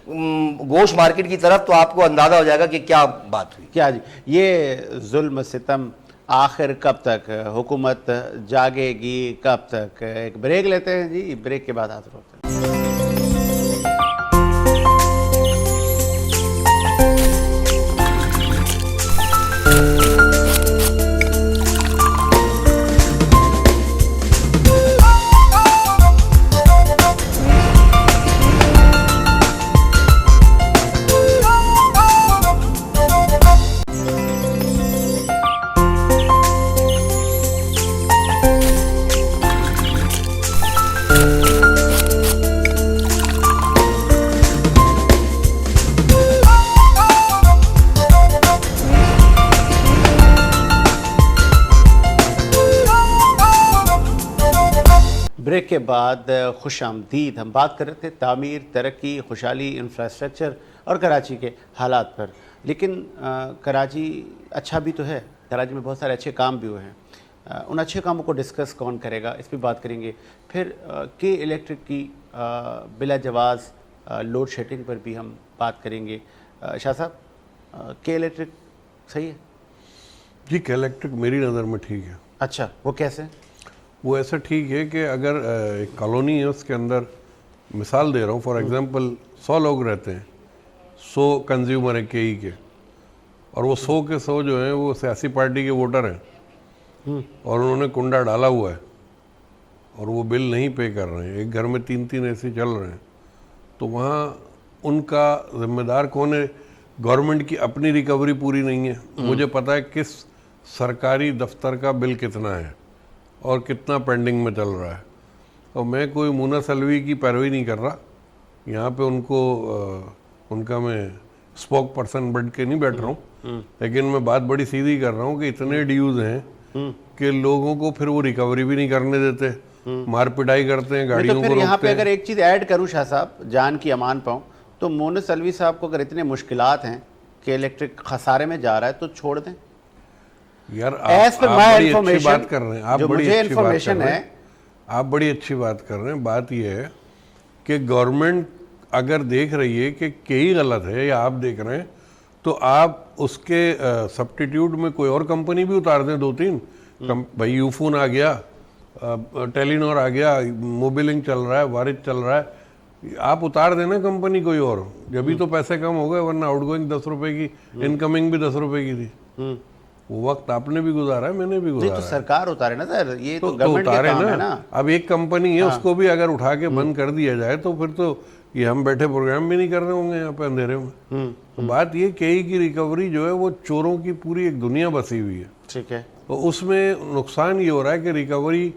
गोश्त मार्केट की तरफ, तो आपको अंदाजा हो जाएगा कि क्या बात हुई। क्या जी, ये जुल्म सितम आखिर कब तक? हुकूमत जागेगी कब तक? एक ब्रेक लेते हैं जी, ब्रेक के बाद हाजिर होते हैं। ब्रेक के बाद खुश आमदीद। हम बात कर रहे थे तामीर, तरक्की, खुशहाली, इंफ्रास्ट्रक्चर और कराची के हालात पर। लेकिन कराची अच्छा भी तो है, कराची में बहुत सारे अच्छे काम भी हुए हैं। उन अच्छे कामों को डिस्कस कौन करेगा, इस पर बात करेंगे। फिर के इलेक्ट्रिक की बिला जवाज़ लोड शेडिंग पर भी हम बात करेंगे। शाह साहब, के इलेक्ट्रिक सही है? जी, के इलेक्ट्रिक मेरी नज़र में ठीक है। अच्छा, वो कैसे? वो ऐसा ठीक है कि अगर एक कॉलोनी है, उसके अंदर मिसाल दे रहा हूँ, फॉर एग्जांपल 100 लोग रहते हैं, 100 कंज्यूमर हैं केई के, और वो 100 के 100 जो हैं वो सियासी पार्टी के वोटर हैं और उन्होंने कुंडा डाला हुआ है और वो बिल नहीं पे कर रहे हैं, एक घर में 3-3 ऐसे चल रहे हैं, तो वहाँ उनका जिम्मेदार कौन है? गवर्नमेंट की अपनी रिकवरी पूरी नहीं है। मुझे पता है किस सरकारी दफ्तर का बिल कितना है और कितना पेंडिंग में चल रहा है, और मैं कोई मुना सलवी की पैरवी नहीं कर रहा यहाँ पे। उनको उनका मैं स्पोक पर्सन बन के नहीं बैठ रहा हूँ, लेकिन मैं बात बड़ी सीधी कर रहा हूँ कि इतने ड्यूज हैं कि लोगों को फिर वो रिकवरी भी नहीं करने देते, मार पिटाई करते हैं, गाड़ियों तो को फिर यहाँ पे रोकते हैं। अगर एक चीज़ ऐड करूँ शाह साहब, जान की अमान पाऊँ, तो मोनस अलवी साहब को अगर इतने मुश्किलात हैं कि इलेक्ट्रिक खसारे में जा रहा है तो छोड़ दें। यार As per आप my बड़ी अच्छी information, बात कर रहे हैं, आप जो बड़ी मुझे अच्छी बात कर information रहे है, हैं, आप बड़ी अच्छी बात कर रहे हैं। बात यह है कि गवर्नमेंट अगर देख रही है कि कई गलत है या आप देख रहे हैं, तो आप उसके सब्स्टिट्यूट में कोई और कंपनी भी उतार दें, 2-3 भाई यूफोन आ गया, टेलीनॉर आ गया, मोबिलिंग चल रहा है, वारिद चल रहा है, आप उतार देना कंपनी कोई और, जब भी तो पैसे कम हो गए, वरना आउटगोइंग 10 रुपए की, इनकमिंग भी 10 रुपए की थी। वो वक्त आपने भी गुजारा है, मैंने भी नहीं गुजारा तो है। सरकार उतारे ना सर, ये तो तो गवर्नमेंट के उतारे काम है ना। अब एक कंपनी है, उसको भी अगर उठा के बंद कर दिया जाए तो फिर तो ये हम बैठे प्रोग्राम भी नहीं कर रहे होंगे यहाँ पे अंधेरे में। तो बात ये केई की रिकवरी जो है वो चोरों की पूरी एक दुनिया बसी हुई है, ठीक है। तो उसमें नुकसान ये हो रहा है कि रिकवरी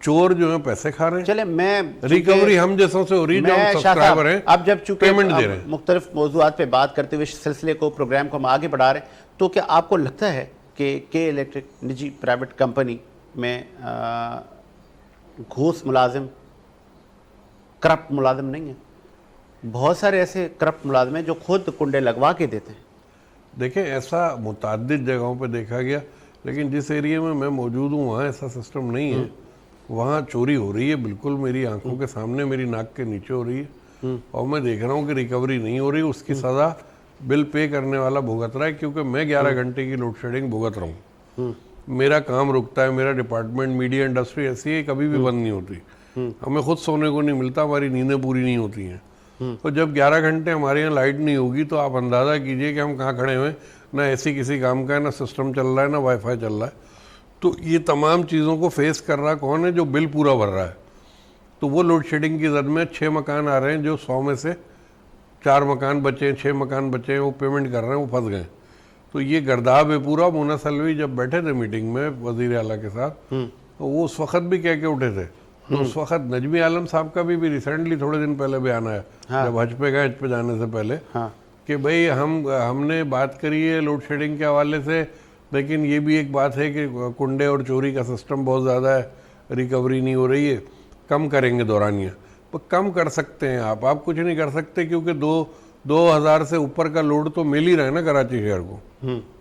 चोर जो है पैसे खा रहे हैं, चले मैं रिकवरी हम जैसों से हो रही है, जो हम मैं शाह सब्सक्राइबर साहब, हैं, अब जब चूंकि पेमेंट दे रहे हैं। मुख्तलिफ मौजूआत पे बात करते हुए सिलसिले को, प्रोग्राम को हम आगे बढ़ा रहे हैं, तो क्या आपको लगता है कि के इलेक्ट्रिक निजी प्राइवेट कंपनी में घूस मुलाजिम, करप्ट मुलाजिम नहीं है? बहुत सारे ऐसे करप्ट मुलाजिम हैं जो खुद कुंडे लगवा के देते हैं। देखें, ऐसा मुतअद्दिद जगहों पे देखा गया, लेकिन जिस एरिया में मैं मौजूद हूँ वहाँ ऐसा सिस्टम नहीं है। वहाँ चोरी हो रही है, बिल्कुल मेरी आंखों के सामने, मेरी नाक के नीचे हो रही है, और मैं देख रहा हूँ कि रिकवरी नहीं हो रही। उसकी सज़ा बिल पे करने वाला भुगत रहा है, क्योंकि मैं 11 घंटे की लोड शेडिंग भुगत रहा हूँ, मेरा काम रुकता है, मेरा डिपार्टमेंट मीडिया इंडस्ट्री ऐसी है, कभी भी बंद नहीं होती, हमें खुद सोने को नहीं मिलता, हमारी नींदें पूरी नहीं होती हैं। तो जब 11 घंटे हमारे यहाँ लाइट नहीं होगी तो आप अंदाज़ा कीजिए कि हम कहाँ खड़े हुए हैं, ना ऐसी किसी काम का है, ना सिस्टम चल रहा है, ना वाईफाई चल रहा है। तो ये तमाम चीज़ों को फेस कर रहा कौन है? जो बिल पूरा भर रहा है। तो वो लोड शेडिंग की जद में 6 मकान आ रहे हैं, जो 100 में से 4 मकान बचे हैं, 6 मकान बचे हैं, वो पेमेंट कर रहे हैं, वो फंस गए। तो ये गर्दाब है पूरा। मोना सलवी जब बैठे थे मीटिंग में वजीर आला के साथ, तो वो उस वक्त भी कह के उठे थे। तो उस वक्त नजमी आलम साहब का भी रिसेंटली थोड़े दिन पहले बयान आया, जब हज पे गए, हज पे जाने से पहले, कि भाई हमने बात करी है लोड शेडिंग के हवाले से, लेकिन ये भी एक बात है कि कुंडे और चोरी का सिस्टम बहुत ज़्यादा है, रिकवरी नहीं हो रही है, कम करेंगे दौरानिया। पर कम कर सकते हैं आप कुछ नहीं कर सकते, क्योंकि 2000 से ऊपर का लोड तो मिल ही रहा है ना कराची शहर को,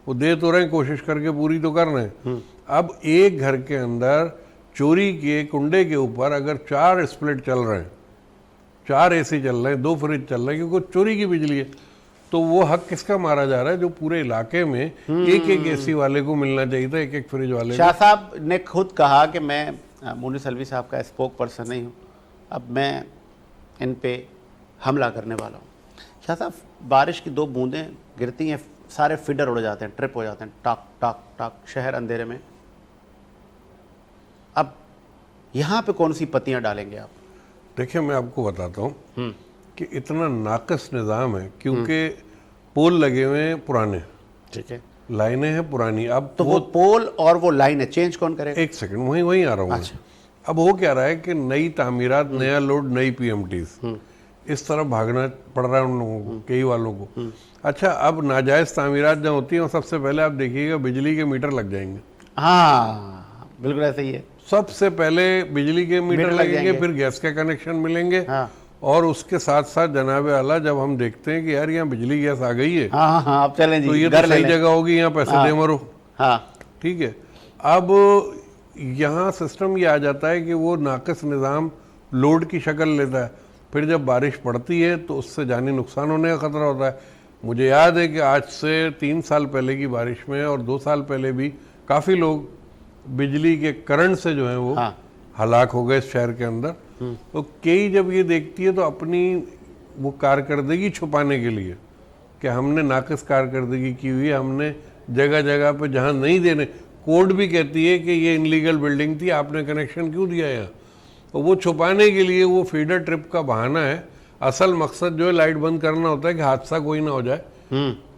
वो दे तो रहे हैं, कोशिश करके पूरी तो कर रहे हैं। अब एक घर के अंदर चोरी के कुंडे के ऊपर अगर 4 स्प्लिट चल रहे हैं, 4 एसी चल रहे हैं, 2 फ्रिज चल रहे हैं, क्योंकि चोरी की बिजली है, तो वो हक किसका मारा जा रहा है? जो पूरे इलाके में एक एसी वाले को मिलना चाहिए था, एक फ्रिज वाले को। शाह साहब ने खुद कहा कि मैं मोनिस अलवी साहब का स्पोक पर्सन नहीं हूँ, अब मैं इन पे हमला करने वाला हूँ। शाह साहब, बारिश की 2 बूंदें गिरती हैं, सारे फीडर उड़ जाते हैं, ट्रिप हो जाते हैं, टाक टाक टाक, शहर अंधेरे में। अब यहाँ पे कौन सी पत्तियाँ डालेंगे आप? देखिए, मैं आपको बताता हूँ कि इतना नाकस निज़ाम है, क्योंकि पोल लगे हुए हैं पुराने, ठीक है, लाइनें हैं पुरानी। अब तो वो पोल और वो लाइनें चेंज कौन करेगा? एक सेकंड, वहीं आ रहा हूँ। अच्छा। अब हो क्या रहा है कि नई तामीरात, नया लोड, नई पीएमटीज, इस तरफ भागना पड़ रहा है उन लोगों को, कई वालों को। अच्छा, अब नाजायज़ तामीरात जहाँ होती हैं, सबसे पहले आप देखिएगा बिजली के मीटर लग जाएंगे। हाँ, बिल्कुल ऐसा ही है। सबसे पहले बिजली के मीटर मीटर लग लगेंगे, जाएंगे। फिर गैस के कनेक्शन मिलेंगे। हाँ। और उसके साथ साथ जनाब आला जब हम देखते हैं कि यार यहाँ बिजली गैस आ गई है, हाँ हाँ हाँ, आप चलें जी, तो ये घर तो ले सही लें। जगह होगी, यहाँ पैसे दे मरो। हाँ ठीक है। अब यहाँ सिस्टम ये आ जाता है कि वो नाक़िस निज़ाम लोड की शक्ल लेता है, फिर जब बारिश पड़ती है तो उससे जानी नुकसान होने का ख़तरा होता है। मुझे याद है कि आज से 3 साल पहले की बारिश में और 2 साल पहले भी काफ़ी लोग बिजली के करंट से जो है वो हाँ। हलाक हो गए इस शहर के अंदर। तो कई जब ये देखती है तो अपनी वो कारकर्दगी छुपाने के लिए कि हमने नाक़िस कारकर्दगी की हुई है, हमने जगह जगह पे जहाँ नहीं देने, कोर्ट भी कहती है कि ये इनलीगल बिल्डिंग थी, आपने कनेक्शन क्यों दिया यहाँ, तो वो छुपाने के लिए वो फीडर ट्रिप का बहाना है। असल मकसद जो है लाइट बंद करना होता है कि हादसा कोई ना हो जाए।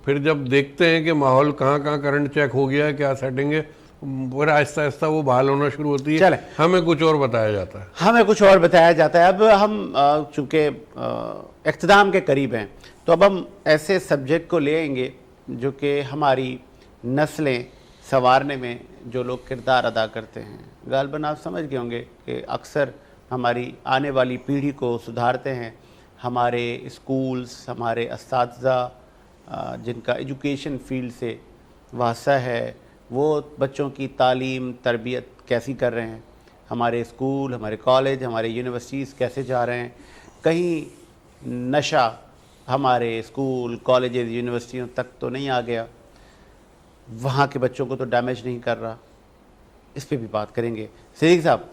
फिर जब देखते हैं कि माहौल कहाँ कहाँ करंट चेक हो गया है, क्या सेटिंग है, फिर आहिस्ता आहिस्ता वो बहाल होना शुरू होती है। चले। हमें कुछ और बताया जाता है। हमें कुछ और बताया जाता है। अब हम चूँकि इख्तिताम के करीब हैं, तो अब हम ऐसे सब्जेक्ट को ले आएंगे जो कि हमारी नस्लें संवारने में जो लोग किरदार अदा करते हैं। गालबन आप समझ गए होंगे कि अक्सर हमारी आने वाली पीढ़ी को सुधारते हैं हमारे स्कूल्स, हमारे असातिज़ा जिनका एजुकेशन फील्ड से वास्ता है, वो बच्चों की तालीम तरबियत कैसी कर रहे हैं, हमारे स्कूल, हमारे कॉलेज, हमारे यूनिवर्सिटीज़ कैसे जा रहे हैं। कहीं नशा हमारे स्कूल, कॉलेजेस, यूनिवर्सिटियों तक तो नहीं आ गया, वहाँ के बच्चों को तो डैमेज नहीं कर रहा। इस पे भी बात करेंगे। सिद्दीक साहब,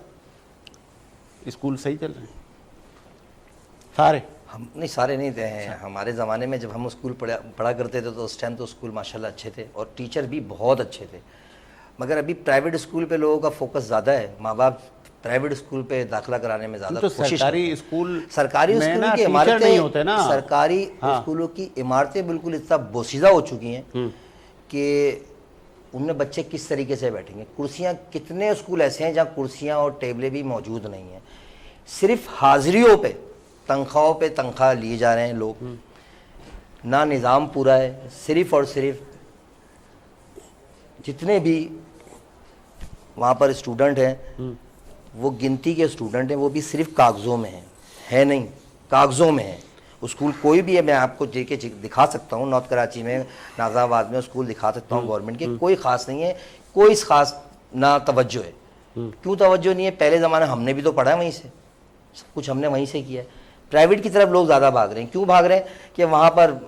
स्कूल सही चल रहे हैं सारे? हम नहीं, सारे नहीं थे। हमारे ज़माने में जब हम स्कूल पढ़ा करते थे तो उस टाइम तो स्कूल माशाल्लाह अच्छे थे और टीचर भी बहुत अच्छे थे। मगर अभी प्राइवेट स्कूल पे लोगों का फोकस ज़्यादा है, माँ बाप प्राइवेट स्कूल पे दाखिला कराने में ज़्यादा तो कोशिश सरकारी स्कूल सरकारी में स्कूलों ना की टीचर नहीं होते इमारतें, ना। सरकारी स्कूलों की इमारतें बिल्कुल इतना बोसीदा हो चुकी हैं कि उनमें बच्चे किस तरीके से बैठेंगे। कुर्सियाँ, कितने स्कूल ऐसे हैं जहाँ कुर्सियाँ और टेबलें भी मौजूद नहीं हैं, सिर्फ हाजिरियों पे, तनख्वाहों पे तनख्वाह लिए जा रहे हैं लोग। ना निज़ाम पूरा है, सिर्फ और सिर्फ जितने भी वहाँ पर स्टूडेंट हैं वो गिनती के स्टूडेंट हैं, वो भी सिर्फ कागज़ों में हैं, है नहीं, कागज़ों में हैं। स्कूल कोई भी है, मैं आपको जेके दिखा सकता हूँ, नॉर्थ कराची में, नाज़ाबाद में स्कूल दिखा सकता हूँ गवर्नमेंट के, कोई ख़ास नहीं है, कोई ख़ास ना तवज्जो है। क्यों तवज्जो नहीं है? पहले ज़माने हमने भी तो पढ़ा है वहीं से, सब कुछ हमने वहीं से किया है। प्राइवेट की तरफ लोग ज़्यादा भाग रहे हैं। क्यों भाग रहे हैं? कि वहाँ पर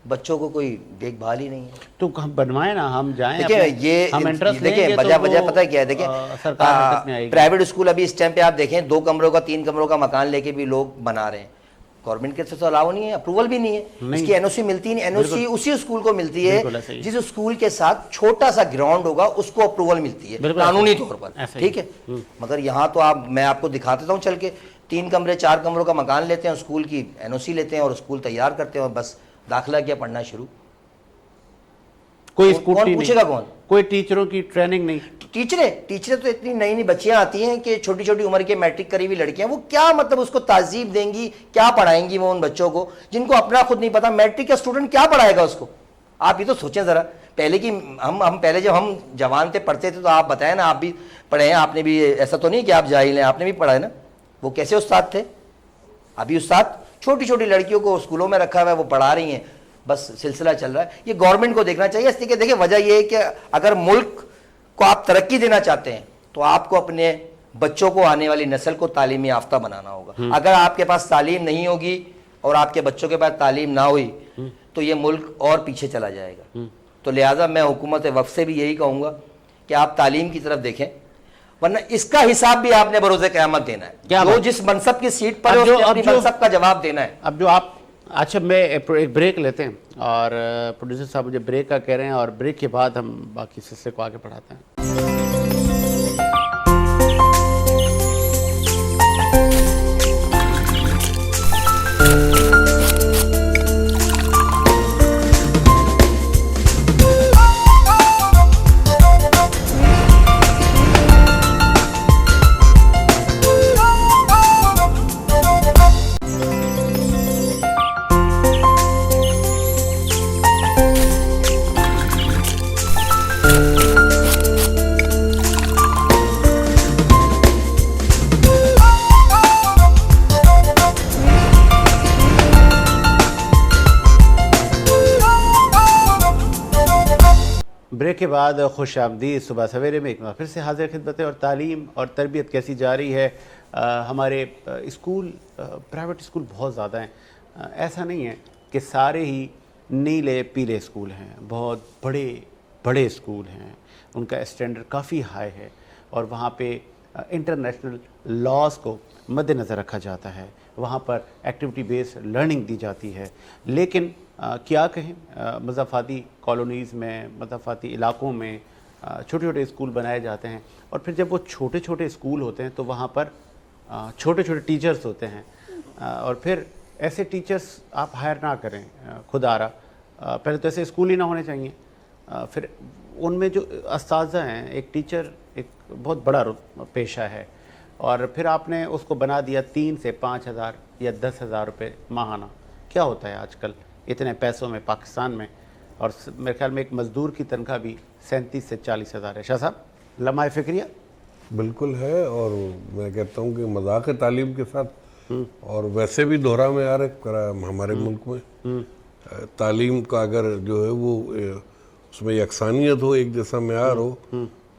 बच्चों को कोई देखभाल ही नहीं है। तो हम बनवाएं ना, हम जाएं, देखिए ये हम इंटरेस्ट देखिए लेंगे वजह तो वजह वो, पता है क्या है? देखिए सरकार हरकत में आएगी। प्राइवेट स्कूल अभी इस टाइम पे आप देखें 2 कमरों का 3 कमरों का मकान लेके भी लोग बना रहे हैं। गवर्नमेंट के तरफ से तो अलाउ नहीं है, अप्रूवल भी नहीं है, इसकी एनओसी मिलती नहीं। एनओसी उसी स्कूल को मिलती है जिस स्कूल के साथ छोटा सा ग्राउंड होगा उसको अप्रूवल मिलती है कानूनी तौर पर, ठीक है। मगर यहाँ तो मैं आपको दिखा देता हूँ चल के, 3 कमरे 4 कमरों का मकान लेते हैं, स्कूल की एनओसी लेते हैं और स्कूल तैयार करते हैं और बस दाखिला किया, पढ़ना शुरू। कोई कौन पूछेगा? कौन? कोई टीचरों की ट्रेनिंग नहीं। टीचरें तो इतनी नई नई बच्चियां आती हैं कि छोटी छोटी उम्र के मैट्रिक करी हुई लड़कियां, वो क्या मतलब उसको ताजीब देंगी, क्या पढ़ाएंगी वो उन बच्चों को जिनको अपना खुद नहीं पता। मैट्रिक का स्टूडेंट क्या पढ़ाएगा उसको? आप ये तो सोचें जरा। पहले की हम पहले जब हम जवान थे, पढ़ते थे, तो आप बताएं ना, आप भी पढ़े हैं, आपने भी, ऐसा तो नहीं कि आप जाहिल हैं, आपने भी पढ़ा है ना। वो कैसे उस्ताद थे? अभी उस्ताद छोटी छोटी लड़कियों को स्कूलों में रखा हुआ है, वो पढ़ा रही हैं, बस सिलसिला चल रहा है। ये गवर्नमेंट को देखना चाहिए। इसलिए देखिए वजह यह है कि अगर मुल्क को आप तरक्की देना चाहते हैं तो आपको अपने बच्चों को, आने वाली नस्ल को तालीमी याफ्ता बनाना होगा। अगर आपके पास तालीम नहीं होगी और आपके बच्चों के पास तालीम ना हुई तो ये मुल्क और पीछे चला जाएगा। तो लिहाजा मैं हुकूमत वक्फ से भी यही कहूँगा कि आप तालीम की तरफ देखें, वरना इसका हिसाब भी आपने बरोज़े क़यामत देना है। जो जिस मनसब की सीट पर है उसने अपनी मनसब का जवाब देना है। अब जो आप, अच्छा मैं एक ब्रेक लेते हैं और प्रोड्यूसर साहब मुझे ब्रेक का कह रहे हैं और ब्रेक के बाद हम बाकी सिलसिले को आगे बढ़ाते हैं। ब्रेक के बाद खुश आमदीद सुबह सवेरे में एक बार फिर से हाजिर खिदमत है। और तालीम और तरबियत कैसी जा रही है? हमारे स्कूल, प्राइवेट स्कूल बहुत ज़्यादा हैं। ऐसा नहीं है कि सारे ही नीले पीले स्कूल हैं, बहुत बड़े बड़े स्कूल हैं, उनका स्टैंडर्ड काफ़ी हाई है और वहाँ पे इंटरनेशनल लॉज को मद्देनज़र रखा जाता है। वहाँ पर एक्टिविटी बेस्ड लर्निंग दी जाती है। लेकिन क्या कहें, मज़ाफ़ाती कॉलोनीज़ में, मज़ाफ़ाती इलाक़ों में छोटे छोटे स्कूल बनाए जाते हैं और फिर जब वो छोटे छोटे स्कूल होते हैं तो वहाँ पर छोटे छोटे टीचर्स होते हैं और फिर ऐसे टीचर्स आप हायर ना करें खुदारा। पहले तो ऐसे स्कूल ही ना होने चाहिए। फिर उनमें जो अस्ताज़ा हैं, एक टीचर एक बहुत बड़ा पेशा है और फिर आपने उसको बना दिया 3 से 5 हज़ार या 10 हज़ार रुपये माहाना। क्या होता है आजकल इतने पैसों में पाकिस्तान में? और मेरे ख्याल में एक मज़दूर की तनख्वाह भी 37 से 40 हज़ार है। शाह साहब, लम्हा फ़िक्रिया बिल्कुल है। और मैं कहता हूँ कि मजाक तालीम के साथ और वैसे भी दोहरा में आ रहा हमारे मुल्क में तालीम का अगर जो है वो उसमें यकसानियत हो, एक जैसा मेयार हो,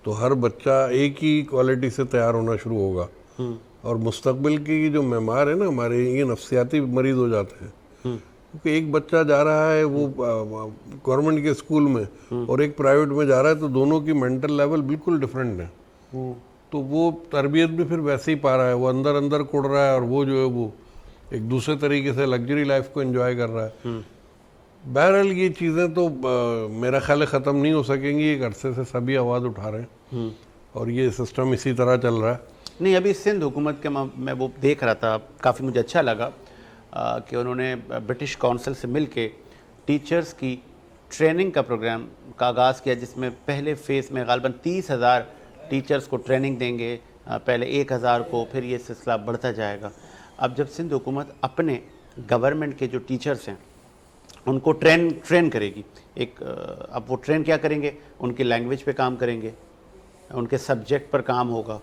तो हर बच्चा एक ही क्वालिटी से तैयार होना शुरू होगा और मुस्तकबिल की जो मेमार है ना हमारे, ये नफ्सियाती मरीज हो जाते हैं। क्योंकि एक बच्चा जा रहा है वो गवर्नमेंट के स्कूल में और एक प्राइवेट में जा रहा है तो दोनों की मेंटल लेवल बिल्कुल डिफरेंट है। तो वो तरबियत भी फिर वैसे ही पा रहा है, वो अंदर अंदर कुड़ रहा है और वो जो है वो एक दूसरे तरीके से लग्जरी लाइफ को एंजॉय कर रहा है। बहरहाल ये चीज़ें तो मेरा ख्याल है ख़त्म नहीं हो सकेंगी। एक अरसे से सभी आवाज़ उठा रहे हैं और ये सिस्टम इसी तरह चल रहा है। नहीं, अभी सिंध हुकूमत के मैं वो देख रहा था, काफ़ी मुझे अच्छा लगा कि उन्होंने ब्रिटिश काउंसिल से मिल के टीचर्स की ट्रेनिंग का प्रोग्राम का आगाज़ किया, जिसमें पहले फ़ेज़ में ग़ालिबन 30,000 टीचर्स को ट्रेनिंग देंगे, पहले 1,000 को, फिर ये सिलसिला बढ़ता जाएगा। अब जब सिंध हुकूमत अपने गवर्नमेंट के जो टीचर्स हैं उनको ट्रेन करेगी, अब वो ट्रेन क्या करेंगे, उनकी लैंग्वेज पे काम करेंगे, उनके सब्जेक्ट पर काम होगा,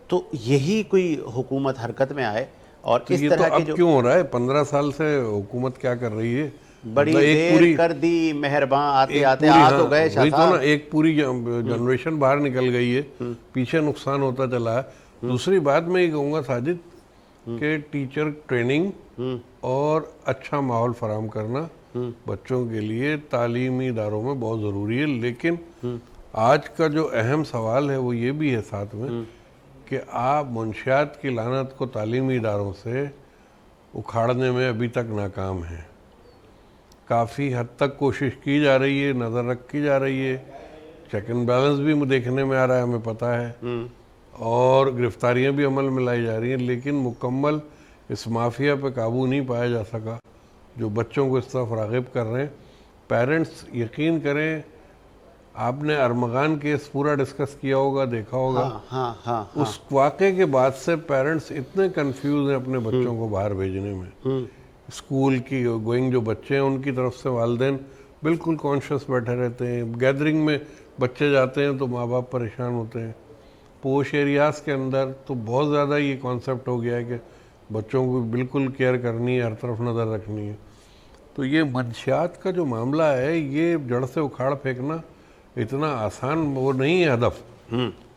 तो यही कोई हुकूमत हरकत में आए। और तो इस ये तरह तो के अब जो क्यों हो रहा है? 15 साल से हुकूमत क्या कर रही है? बड़ी मतलब देर कर दी, मेहरबान आते आते आ तो गए। वही तो ना, एक पूरी जनरेशन बाहर निकल गई है, पीछे नुकसान होता चला है। दूसरी बात मैं ये कहूँगा साजिद कि टीचर ट्रेनिंग और अच्छा माहौल फराम करना बच्चों के लिए तालीमी इदारों में बहुत ज़रूरी है। लेकिन आज का जो अहम सवाल है वो ये भी है साथ में कि आप मुंशियात की लानत को तालीमी इदारों से उखाड़ने में अभी तक नाकाम हैं। काफ़ी हद तक कोशिश की जा रही है, नज़र रखी जा रही है, चेक एंड बैलेंस भी देखने में आ रहा है, हमें पता है, और गिरफ्तारियां भी अमल में लाई जा रही हैं, लेकिन मुकम्मल इस माफिया पे काबू नहीं पाया जा सका जो बच्चों को इस तरफ राग़िब कर रहे हैं। पेरेंट्स यकीन करें, आपने अरमगान केस पूरा डिस्कस किया होगा, देखा होगा। हाँ। उस वाक़े के बाद से पेरेंट्स इतने कंफ्यूज हैं अपने बच्चों को बाहर भेजने में। स्कूल की गोइंग जो बच्चे हैं उनकी तरफ से वालिदैन बिल्कुल कॉन्शियस बैठे रहते हैं। गैदरिंग में बच्चे जाते हैं तो माँ बाप परेशान होते हैं। पोश एरियाज़ के अंदर तो बहुत ज़्यादा ये कॉन्सेप्ट हो गया है कि बच्चों को बिल्कुल केयर करनी है, हर तरफ नज़र रखनी है। तो ये मंशियात का जो मामला है, ये जड़ से उखाड़ फेंकना इतना आसान वो नहीं है हदफ।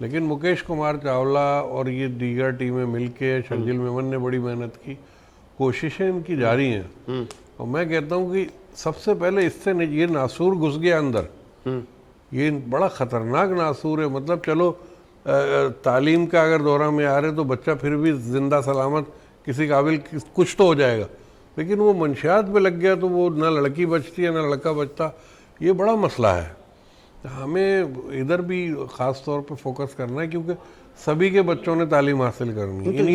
लेकिन मुकेश कुमार चावला और ये दीगर टीमें मिलके, शर्जिल मेमन ने बड़ी मेहनत की, कोशिशें इनकी जारी हैं। और मैं कहता हूँ कि सबसे पहले इससे ये नासूर घुस गया अंदर। ये बड़ा ख़तरनाक नासूर है। मतलब चलो तालीम का अगर दौरा में आ रहे तो बच्चा फिर भी जिंदा सलामत किसी काबिल कुछ तो हो जाएगा, लेकिन वो मंशियात पे लग गया तो वो ना लड़की बचती है ना लड़का बचता। ये बड़ा मसला है। हमें इधर भी ख़ास तौर पे फोकस करना है क्योंकि सभी के बच्चों ने तालीम हासिल करनी है।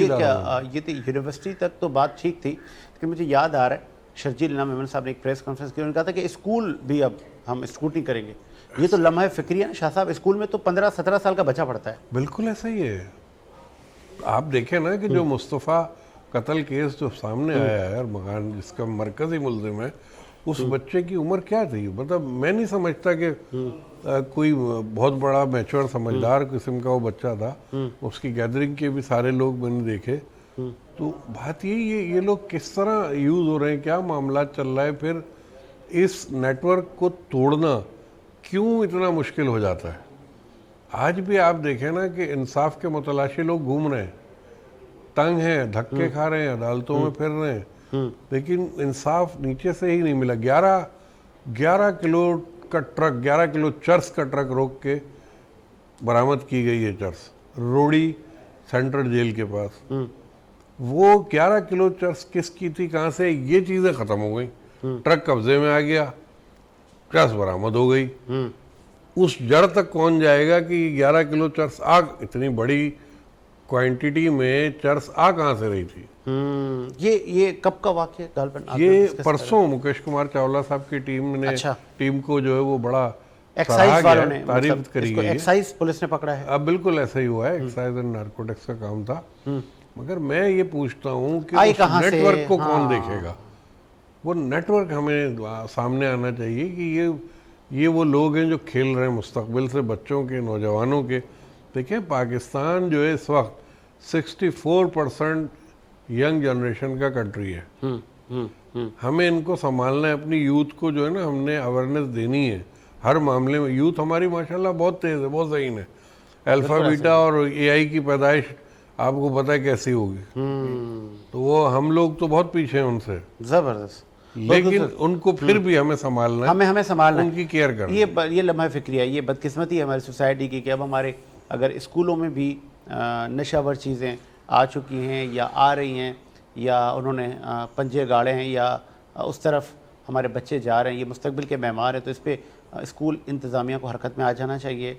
ये तो यूनिवर्सिटी तक तो बात ठीक थी, लेकिन मुझे याद आ रहा है शर्जील मेमन साहब ने एक प्रेस कॉन्फ्रेंस की, उन्होंने कहा था कि स्कूल भी अब हम स्कूटनी करेंगे। ये तो लम्हा फ़िक्रिया ना शाह साहब, स्कूल में तो 15-17 साल का बच्चा पढ़ता है। बिल्कुल ऐसा ही है। आप देखें ना कि जो मुस्तफ़ा कत्ल केस जो सामने आया है और मकान जिसका मरकज़ी मुल्ज़िम है, उस बच्चे की उम्र क्या थी? मतलब मैं नहीं समझता कि कोई बहुत बड़ा मैच्योर समझदार किस्म का वो बच्चा था। उसकी गैदरिंग के भी सारे लोग मैंने देखे। तो बात ये लोग किस तरह यूज़ हो रहे हैं, क्या मामला चल रहा है। फिर इस नेटवर्क को तोड़ना क्यों इतना मुश्किल हो जाता है? आज भी आप देखें ना कि इंसाफ के मुतलाशी लोग घूम रहे हैं, तंग हैं, धक्के खा रहे हैं, अदालतों में फिर रहे हैं, लेकिन इंसाफ नीचे से ही नहीं मिला। 11 किलो का ट्रक, 11 किलो चर्स का ट्रक रोक के बरामद की गई है चर्स, रोड़ी सेंट्रल जेल के पास। वो 11 किलो चर्स किसकी थी, कहाँ से, ये चीज़ें ख़त्म हो गई। ट्रक कब्जे में आ गया, चर्स बरामद हो गई। उस जड़ तक कौन जाएगा कि 11 किलो चर्स आग, इतनी बड़ी क्वांटिटी में चर्स आ कहाँ से रही थी? ये कब का वाकया गालबन? आप ये discuss करें। परसों मुकेश कुमार चावला साहब की टीम ने, अच्छा। टीम को जो है वो बड़ा सराहा एक्साइज गया वालों है, ने तारीफ मतलब करी इसको गई है। एक्साइज पुलिस ने पकड़ा है। अब बिल्कुल ऐसा ही हुआ है, एक्साइज एंड नारकोटिक्स का काम था। मगर मैं ये पूछता हूँ कि आई उस कहाँ से? नेटवर्क को कौन हाँ। देखेगा? वो नेटवर्क हमें सामने आना चाहिए कि ये वो लोग हैं जो खेल रहे हैं मुस्तकबिल से बच्चों के, नौजवानों के। देखें, पाकिस्तान जो है इस वक्त 64% यंग जनरेशन का कंट्री है। हमें इनको संभालना है, अपनी यूथ को जो है ना, हमने अवेयरनेस देनी है हर मामले में। यूथ हमारी माशाल्लाह बहुत तेज़ है, बहुत सही है। अल्फा बीटा और एआई की पैदाइश आपको पता है कैसी होगी। तो वो हम लोग तो बहुत पीछे हैं उनसे, जबरदस्त। लेकिन उनको फिर भी हमें संभालना है, हमें संभालना है। उनकी केयर करना है। ये लम्हा फिक्री है, ये बदकिस्मती है हमारी सोसाइटी की कि अब हमारे अगर स्कूलों में भी नशावर चीज़ें आ चुकी हैं या आ रही हैं, या उन्होंने पंजे गाड़े हैं, या उस तरफ हमारे बच्चे जा रहे हैं, ये मुस्तकबिल के मेहमान हैं, तो इस पर स्कूल इंतज़ामिया को हरकत में आ जाना चाहिए।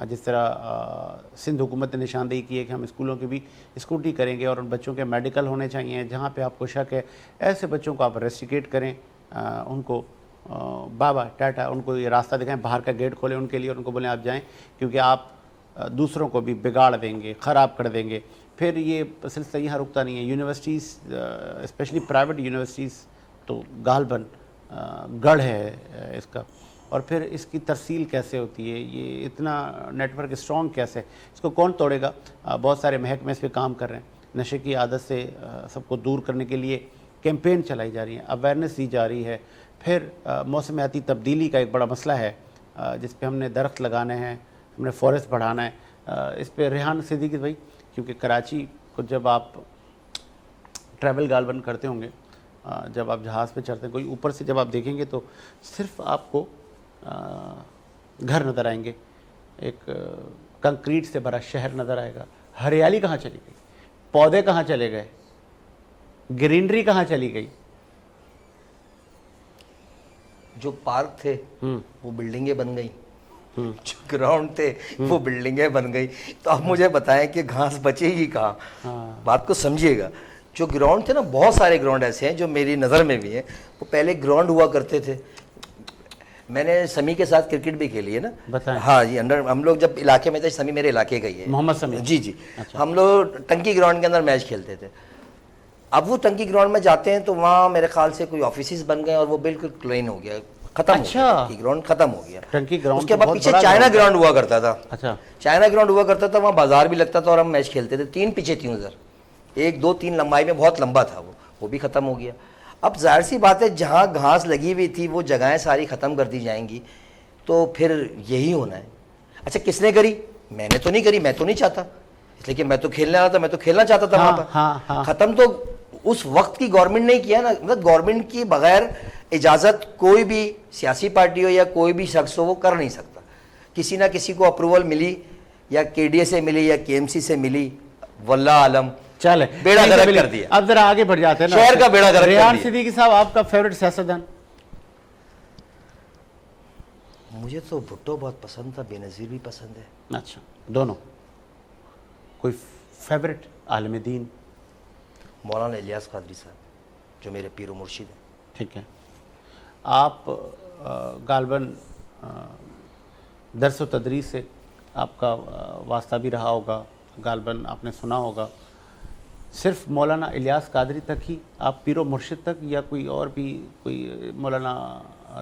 जिस तरह सिंध हुकूमत ने निशानदेही की है कि हम स्कूलों की भी स्कूटी करेंगे और उन बच्चों के मेडिकल होने चाहिए। जहाँ पे आपको शक है, ऐसे बच्चों को आप रेस्टिकेट करें, उनको बाबा टाटा उनको ये रास्ता दिखाएं, बाहर का गेट खोलें उनके लिए और उनको बोलें आप जाएं, क्योंकि आप दूसरों को भी बिगाड़ देंगे, ख़राब कर देंगे। फिर ये सिलसिला यहाँ रुकता नहीं है। यूनिवर्सिटीज़, स्पेशली प्राइवेट यूनिवर्सिटीज़ तो गालबन गढ़ है इसका। और फिर इसकी तरसील कैसे होती है, ये इतना नेटवर्क स्ट्रॉन्ग कैसे, इसको कौन तोड़ेगा? बहुत सारे महकमे इस पर काम कर रहे हैं। नशे की आदत से सबको दूर करने के लिए कैंपेन चलाई जा रही है, अवेयरनेस दी जा रही है। फिर मौसमियाती तब्दीली का एक बड़ा मसला है जिस पे हमने दरख्त लगाने हैं, हमने फॉरेस्ट बढ़ाना है। इस पर रेहान सिद्दीकी भाई, क्योंकि कराची को जब आप ट्रैवल गालबन करते होंगे, जब आप जहाज़ पे चढ़ते हैं, कोई ऊपर से जब आप देखेंगे तो सिर्फ आपको घर नज़र आएंगे, एक कंक्रीट से भरा शहर नज़र आएगा। हरियाली कहाँ चली गई? पौधे कहाँ चले गए? ग्रीनरी कहाँ चली गई? जो पार्क थे वो बिल्डिंगें बन गई, जो ग्राउंड थे वो बिल्डिंगें बन गई। तो अब मुझे बताएं कि घास बचेगी कहाँ? बात को समझिएगा। जो ग्राउंड थे ना, बहुत सारे ग्राउंड ऐसे हैं जो मेरी नज़र में भी हैं। वो पहले ग्राउंड हुआ करते थे। मैंने समी के साथ क्रिकेट भी खेली है ना। बताएं। हाँ जी, अंडर हम लोग जब इलाके में थे, समी मेरे इलाके का ही है, मोहम्मद समी। जी जी। अच्छा। हम लोग टंकी ग्राउंड के अंदर मैच खेलते थे। अब वो टंकी ग्राउंड में जाते हैं तो वहाँ मेरे ख्याल से कोई ऑफिस बन गए और वो बिल्कुल क्लीन हो गया, खत्म हो गया, टंकी ग्राउंड खत्म हो गया। टंकी ग्राउंड उसके बाद पीछे चाइना ग्राउंड हुआ करता था। अच्छा। चाइना ग्राउंड हुआ करता था, वहाँ बाजार भी लगता था और हम मैच खेलते थे। 3 पिचें थी उधर, 1 2 3 लंबाई में, बहुत लंबा था वो भी खत्म हो गया। अब जाहिर सी बात है, जहाँ घास लगी हुई थी वो जगहें सारी ख़त्म कर दी जाएंगी, तो फिर यही होना है। अच्छा, किसने करी? मैंने तो नहीं करी, मैं तो नहीं चाहता, इसलिए कि मैं तो खेलने आया था, मैं तो खेलना चाहता था वहाँ पर। ख़त्म तो उस वक्त की गवर्नमेंट ने किया ना। मतलब गवर्नमेंट की बगैर इजाज़त कोई भी सियासी पार्टी हो या कोई भी शख्स हो वो कर नहीं सकता। किसी ना किसी को अप्रूवल मिली, या केडीए से मिली या केएमसी से मिली, वल्लाह आलम, चले बेड़ा गर्क कर दिया। अब जरा आगे बढ़ जाते हैं ना, शहर का बेड़ा गर्क कर दिया। रेहान सिद्दीकी साहब, आपका फेवरेट सियासतदान? मुझे तो भुट्टो बहुत पसंद था, बेनज़ीर भी पसंद है। अच्छा, दोनों। कोई फेवरेट आलिम दीन? मौलाना इलियास कादरी साहब, जो मेरे पीर व मुर्शिद हैं। ठीक है। आप गालबन दर्स व तदरीस से आपका वास्ता भी रहा होगा, गालबन आपने सुना होगा। सिर्फ मौलाना इलियास कादरी तक ही आप पीर व मुर्शिद तक, या कोई और भी कोई मौलाना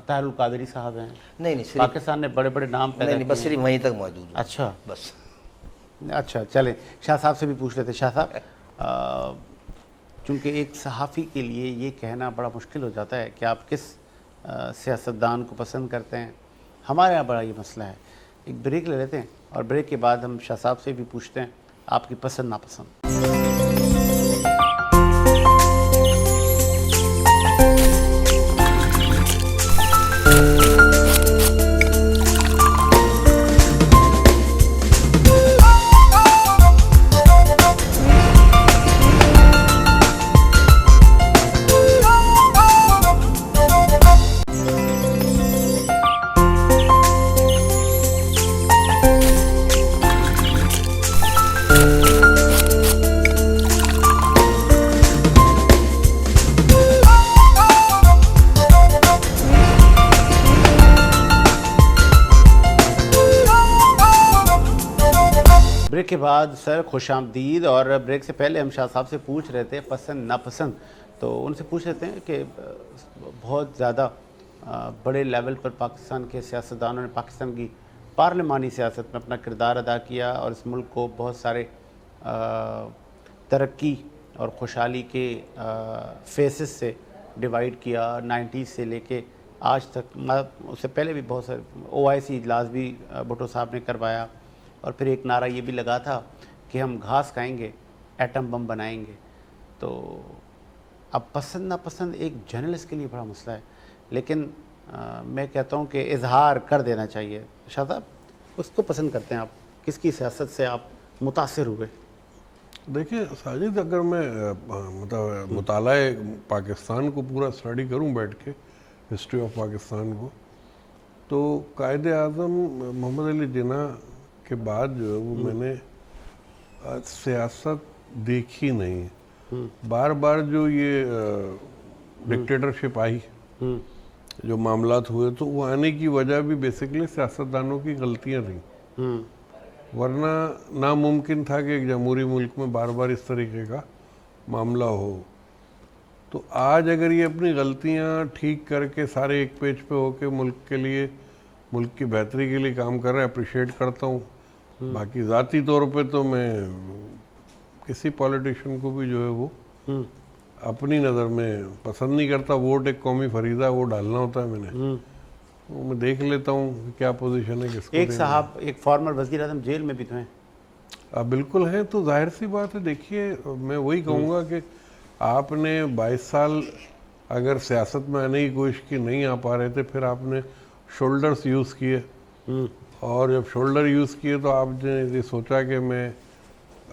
ताहिरुल कादरी साहब हैं? नहीं, सिर्फ पाकिस्तान ने बड़े बड़े नाम पैदा नहीं, बस सिर्फ वहीं तक मौजूद हूँ। अच्छा, बस। अच्छा, चलें शाह साहब से भी पूछ लेते। शाह साहब, चूँकि एक सहाफ़ी के लिए ये कहना बड़ा मुश्किल हो जाता है कि आप किस सियासतदान को पसंद करते हैं। हमारे यहाँ बड़ा ये मसला है। एक ब्रेक ले लेते हैं और ब्रेक के बाद हम शाह साहब से भी पूछते हैं आपकी पसंद नापसंद। ब्रेक के बाद सर खुशामदीद। और ब्रेक से पहले हम शाह साहब से पूछ रहे थे पसंद नापसंद, तो उनसे पूछ रहे थे कि बहुत ज़्यादा बड़े लेवल पर पाकिस्तान के सियासतदानों ने पाकिस्तान की पार्लिमानी सियासत में अपना किरदार अदा किया और इस मुल्क को बहुत सारे तरक्की और खुशहाली के फेसेस से डिवाइड किया। 90s से लेके आज तक, उससे पहले भी बहुत सारे OIC इजलास भी भुट्टो साहब ने करवाया और फिर एक नारा ये भी लगा था कि हम घास खाएंगे, एटम बम बनाएंगे। तो अब पसंद नापसंद एक जर्नलिस्ट के लिए बड़ा मसला है, लेकिन मैं कहता हूँ कि इजहार कर देना चाहिए। शाह साहब, उसको पसंद करते हैं आप? किसकी सियासत से आप मुतासिर हुए? देखिए साजिद, अगर मैं मतलब मुताला पाकिस्तान को पूरा स्टडी करूं बैठ के, हिस्ट्री ऑफ पाकिस्तान को, तो कायद आज़म मोहम्मद अली जिन्ना के बाद जो है वो मैंने सियासत देखी नहीं। बार बार जो ये डिक्टेटरशिप आई, जो मामलात हुए, तो वो आने की वजह भी बेसिकली सियासतदानों की गलतियां थी। वरना नामुमकिन था कि एक जमहूरी मुल्क में बार बार इस तरीके का मामला हो। तो आज अगर ये अपनी गलतियां ठीक करके सारे एक पेज पे होके मुल्क के लिए, मुल्क की बेहतरी के लिए काम कर रहे हैं, अप्रिशिएट करता हूँ। बाकी ज़ाती तौर पे तो मैं किसी पॉलिटिशियन को भी जो है वो अपनी नज़र में पसंद नहीं करता। वोट एक कौमी फरीदा, वो डालना होता है मैंने, वो मैं देख लेता हूँ क्या पोजीशन है किसको। एक साहब, एक फॉर्मर वज़ीर आज़म जेल में भी तो हैं। बिल्कुल हैं, तो जाहिर सी बात है। देखिए मैं वही कहूँगा कि आपने 22 साल अगर सियासत में आने की कोशिश की, नहीं आ पा रहे थे, फिर आपने शोल्डर्स यूज़ किए, और जब शोल्डर यूज़ किए तो आपने ये सोचा कि मैं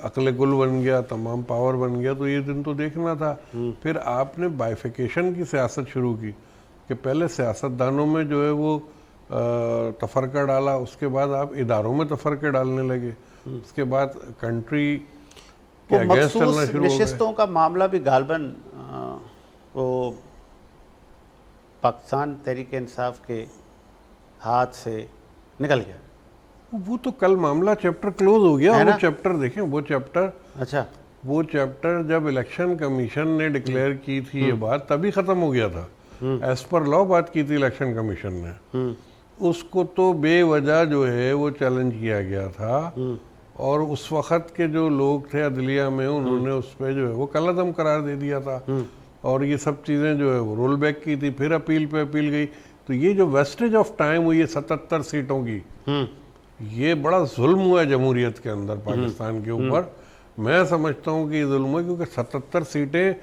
अक्ल कुल बन गया, तमाम पावर बन गया, तो ये दिन तो देखना था। फिर आपने बाइफिकेशन की सियासत शुरू की कि पहले सियासतदानों में जो है वो तफरका डाला, उसके बाद आप इदारों में तफरके डालने लगे, उसके बाद कंट्री के अगेंस्ट चलना शुरू हो गए। नशिस्तों का मामला भी गालबन वो पाकिस्तान तहरीक इंसाफ के हाथ से निकल गया। वो तो कल मामला चैप्टर क्लोज हो गया। वो चैप्टर देखें, वो चैप्टर, अच्छा, वो चैप्टर जब इलेक्शन कमीशन ने डिक्लेयर की थी ये बात, तभी खत्म हो गया था। एज पर लॉ बात की थी इलेक्शन कमीशन ने, उसको तो बेवजह जो है वो चैलेंज किया गया था, और उस वक्त के जो लोग थे अदलिया में, उन्होंने उस पर जो है वो कलअदम करार दे दिया था, और ये सब चीज़ें जो है वो रोल बैक की थी। फिर अपील पे अपील गई, तो ये जो वेस्टेज ऑफ टाइम हुई है 77 सीटों की, ये बड़ा जुल्म हुआ है जमहूरियत के अंदर पाकिस्तान के ऊपर। मैं समझता हूँ कि ये जुल्म है, क्योंकि 77 सीटें